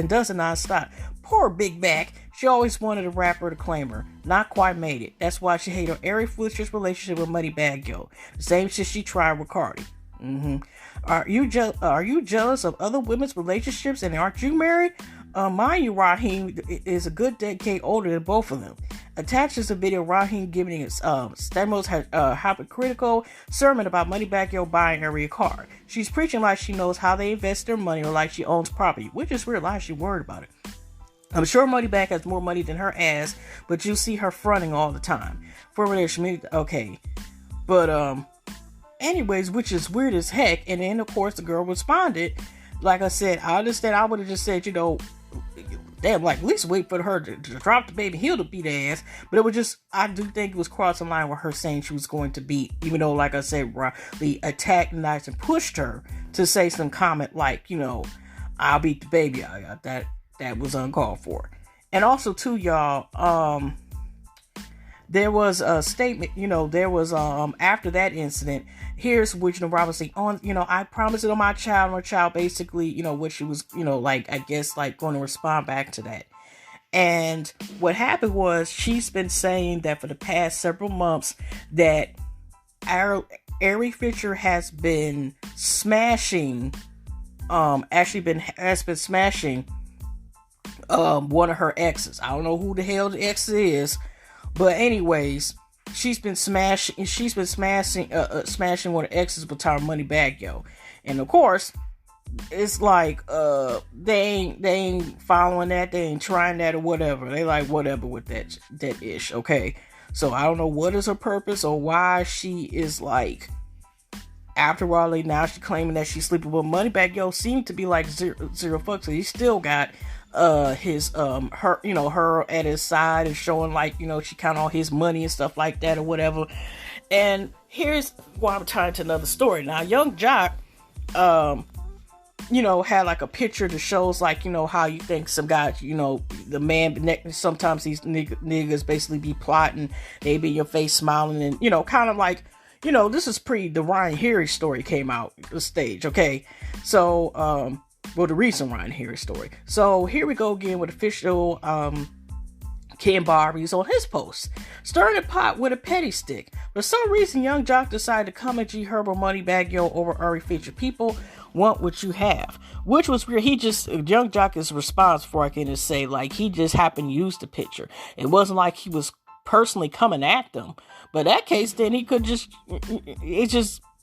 does not stop. Poor Big Back. She always wanted a rapper to claim her. Not quite made it. That's why she hated Ari Fisher's relationship with Moneybagg Yo. The same shit she tried with Cardi. Are you jealous of other women's relationships and aren't you married? Mind you, Raheem is a good decade older than both of them. Attached is a video of Raheem giving his Stamos hypocritical sermon about Moneybagg Yo buying Ari a car. She's preaching like she knows how they invest their money or like she owns property, which is weird, like she worried about it. I'm sure Moneybagg has more money than her ass, but you see her fronting all the time. For relationship, okay. But, anyways, which is weird as heck. And then, of course, the girl responded. Like I said, I understand. I would have just said, damn, like, at least wait for her to drop the baby heel to beat the ass. But it was just, I do think it was crossing the line with her saying she was going to beat, even though, like I said, the attacked Nice and pushed her to say some comment like, I'll beat the baby. That was uncalled for. And also, too, y'all, there was a statement, there was, after that incident, here's which Robinson on, I promised it on my child, and her child basically, what she was, I guess, going to respond back to that. And what happened was she's been saying that for the past several months that Ari Fisher has been smashing, has been smashing, one of her exes. I don't know who the hell the ex is. But anyways, she's been smashing one of the exes with her Moneybagg Yo. And of course, it's like they ain't following that, they ain't trying that or whatever. They like whatever with that ish, okay? So I don't know what is her purpose or why she is like after Raleigh. Now she's claiming that she's sleeping with Moneybagg Yo. Seemed to be like zero fucks. So he still got her at his side and showing she count all his money and stuff like that or whatever. And here's why I'm tying to another story. Now, Young Jock, had like a picture that shows how you think some guys, the man, sometimes these niggas basically be plotting, they be in your face smiling and, kind of like, this is the Ryan Harry story came out the stage. Okay. So, the recent Ryan Harry story. So here we go again with official Ken Barbies on his post. Stirring the pot with a petty stick. For some reason, Young Jock decided to come at G Herbo Moneybagg Yo over Ari Fisher. People want what you have. Which was weird. Young Jock's response before I can just say, he just happened to use the picture. It wasn't like he was personally coming at them. But in that case, then he could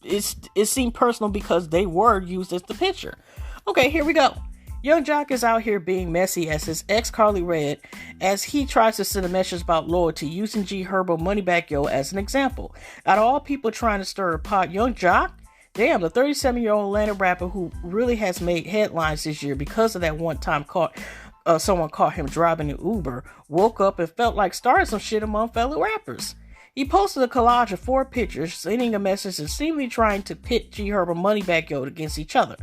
it seemed personal because they were used as the picture. Okay, here we go. Young Jock is out here being messy as his ex Carly Red as he tries to send a message about loyalty using G Herbo Moneybagg Yo as an example. Out of all people trying to stir a pot, Young Jock, damn, the 37-year-old Atlanta rapper who really has made headlines this year because of that one time someone caught him driving an Uber, woke up and felt like starting some shit among fellow rappers. He posted a collage of 4 pictures, sending a message and seemingly trying to pit G Herbo Moneybagg Yo against each other.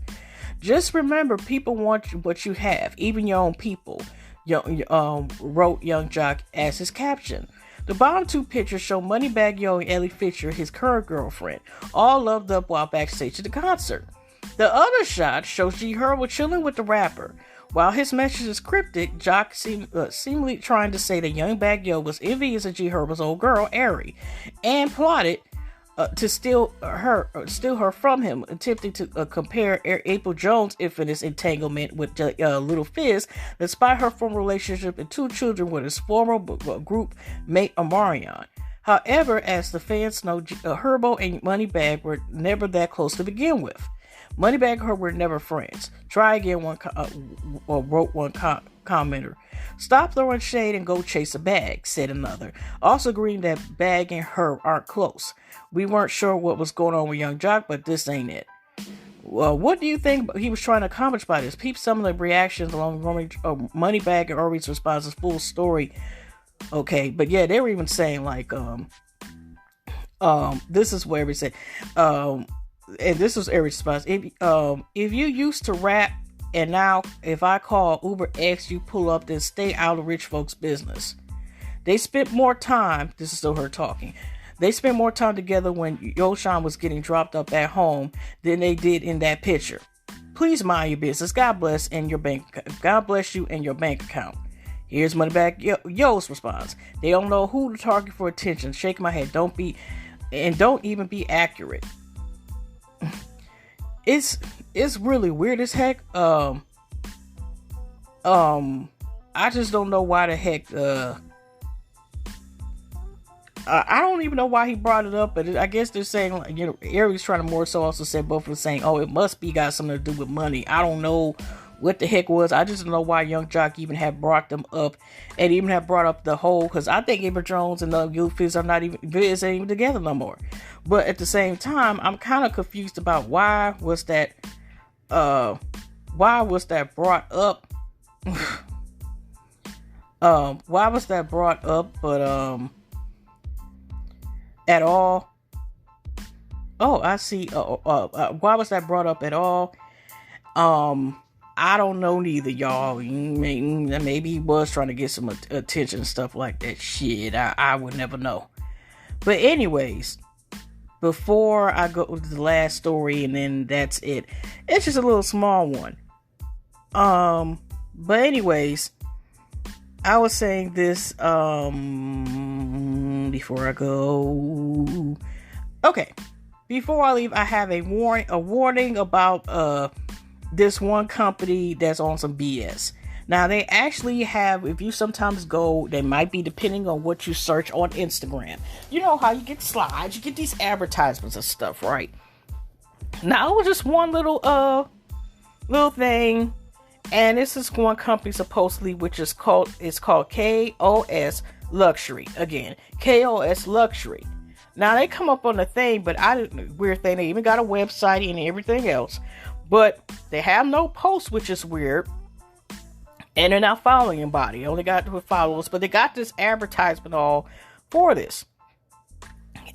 Just remember, people want what you have, even your own people, wrote Young Jock as his caption. The bottom 2 pictures show Moneybagg Yo and Ellie Fisher, his current girlfriend, all loved up while backstage at the concert. The other shot shows G Herbo chilling with the rapper. While his message is cryptic, Jock seemingly trying to say that Young Bagg Yo was envious of G Herbo's old girl, Ari, and plotted steal her from him, attempting to compare April Jones' infamous entanglement with Little Fizz, despite her former relationship and 2 children with his former group mate Omarion. However, as the fans know, Herbo and Moneybagg were never that close to begin with. Moneybagg and her were never friends. Try again, wrote one commenter. Stop throwing shade and go chase a bag, said another. Also agreeing that Bag and her aren't close. We weren't sure what was going on with Young Jock, but this ain't it. Well, what do you think he was trying to accomplish by this? Peep some of the reactions along Moneybagg and Ori's responses, full story. Okay, but yeah, they were even saying like, this is what Ari said, and this was Ari's response. If you used to rap and now if I call Uber X, you pull up, then stay out of rich folks' business. They spent more time. This is still her talking. They spent more time together when Yoshan was getting dropped up at home than they did in that picture. Please mind your business. God bless you and your bank account. Here's Moneybagg Yo's response. They don't know who to target for attention. Shake my head. Don't even be accurate. It's really weird as heck. I just don't know why the heck. I don't even know why he brought it up, but I guess they're saying, like, you know, Aries trying to more so also said both of them saying, oh, it must be got something to do with money. I don't know what the heck was. I just don't know why Young Jock even had brought them up and even have brought up the whole, because I think April Jones and Little Fizz are not even together no more. But at the same time, I'm kind of confused about why was that brought up? Why was that brought up? But at all? Oh, I see. Why was that brought up at all? I don't know neither, y'all. Maybe he was trying to get some attention and stuff like that. Shit, I would never know. But anyways, before I go to the last story and then that's it. It's just a little small one. But anyways, I was saying this, before I go. Okay. Before I leave, I have a warning about, this one company that's on some BS. Now, they actually have, if you sometimes go, they might be depending on what you search on Instagram. You know how you get slides, you get these advertisements and stuff, right? Now, it was just one little thing, and this is one company supposedly, which is called KOS Luxury. Again, KOS Luxury. Now, they come up on the thing, but weird thing, they even got a website and everything else. But they have no posts, which is weird. And they're not following anybody. They only got followers. But they got this advertisement all for this.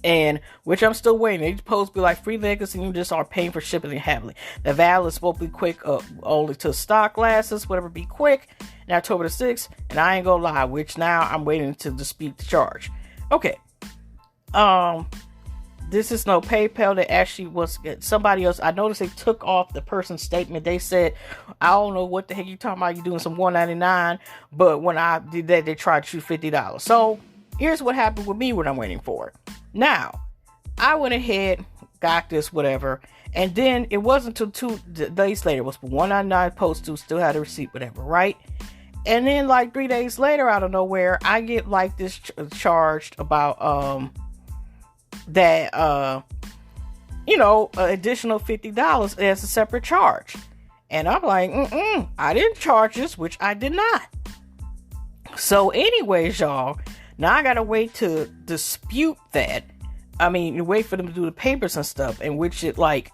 And, which I'm still waiting. They supposed to be like free niggas and you just are paying for shipping and handling. The valid is supposed to be quick, only to stock lasts, whatever, be quick. And October the 6th. And I ain't gonna lie, which now I'm waiting to dispute the charge. Okay. This is no PayPal. That actually was somebody else. I noticed they took off the person's statement. They said, I don't know what the heck you talking about. You doing some $1.99. But when I did that, they tried to shoot $50. So here's what happened with me when I'm waiting for it. Now, I went ahead, got this, whatever. And then it wasn't until 2 days later. It was $1.99 post to still had a receipt, whatever, right? And then like 3 days later, out of nowhere, I get like this charged about, that additional $50 as a separate charge. And I'm like, I didn't charge this, which I did not. So anyways, y'all, now I gotta wait to dispute that. I mean, wait for them to do the papers and stuff, in which it like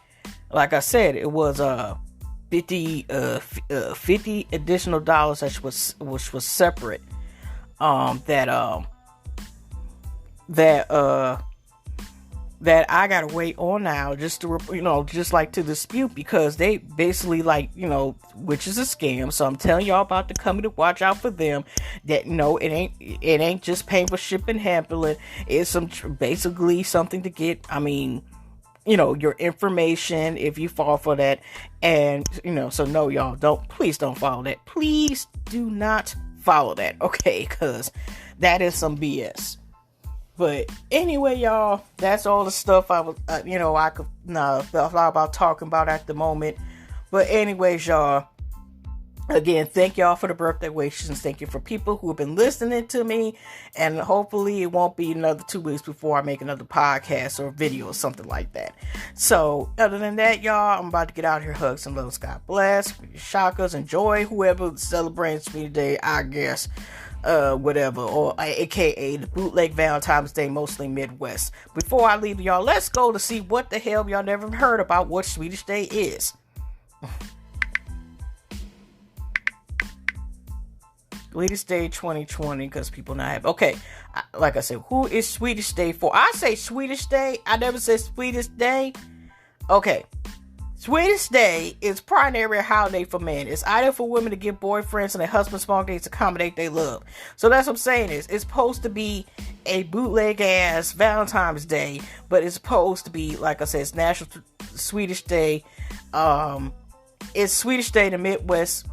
I said, it was 50 additional dollars, which was separate. That I gotta wait on now just to, just like to dispute, because they basically which is a scam. So I'm telling y'all about the company to watch out for them. That it ain't just paying for shipping, handling. It's basically something to get, your information if you fall for that. And, so no, y'all please don't follow that. Please do not follow that. Okay. Cause that is some BS. But anyway, y'all, that's all the stuff I was, I could thought about talking about at the moment. But anyways, y'all, again, thank y'all for the birthday wishes, and thank you for people who have been listening to me. And hopefully it won't be another 2 weeks before I make another podcast or video or something like that. So other than that, y'all, I'm about to get out here. Hugs and loves. God bless. Shakas, enjoy whoever celebrates Sweetie Day, I guess. Whatever, or aka the bootleg Valentine's Day, mostly Midwest. Before I leave y'all, let's go to see what the hell y'all never heard about what Swedish Day is. Swedish Day 2020, because people not have. Okay, like I said, who is Swedish Day for? I say Swedish Day. I never said Swedish Day. Okay. Swedish Day is primarily a holiday for men. It's either for women to give boyfriends and their husbands small days to accommodate their love. So that's what I'm saying is, it's supposed to be a bootleg ass Valentine's Day, but it's supposed to be, like I said, it's National Swedish Day. It's Swedish Day in the Midwest.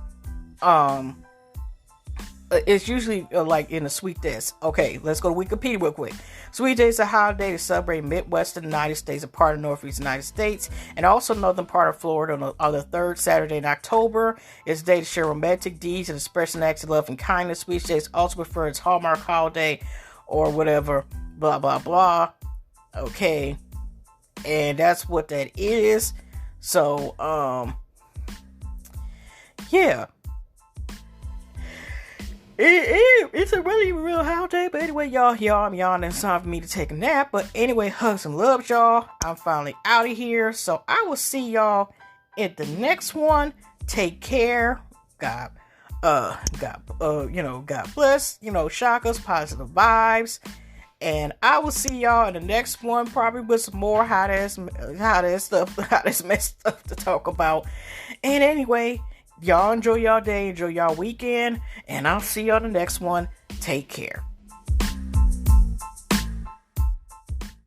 It's usually like in the Swedes. Okay, let's go to Wikipedia real quick. Swedish Day is a holiday to celebrate Midwestern United States, a part of Northeast United States, and also northern part of Florida on the third Saturday in October. It's a day to share romantic deeds and expressing acts of love and kindness. Swedish Day is also referred as Hallmark holiday or whatever, blah, blah, blah. Okay, and that's what that is. So, yeah. It's a really real holiday, but anyway, y'all, I'm yawning. It's time for me to take a nap. But anyway, hugs and loves, y'all. I'm finally out of here, so I will see y'all at the next one. Take care. God bless. Shakas, positive vibes, and I will see y'all in the next one, probably with some more hot ass messed stuff to talk about. And anyway, y'all enjoy y'all day, enjoy y'all weekend, and I'll see y'all in the next one. Take care.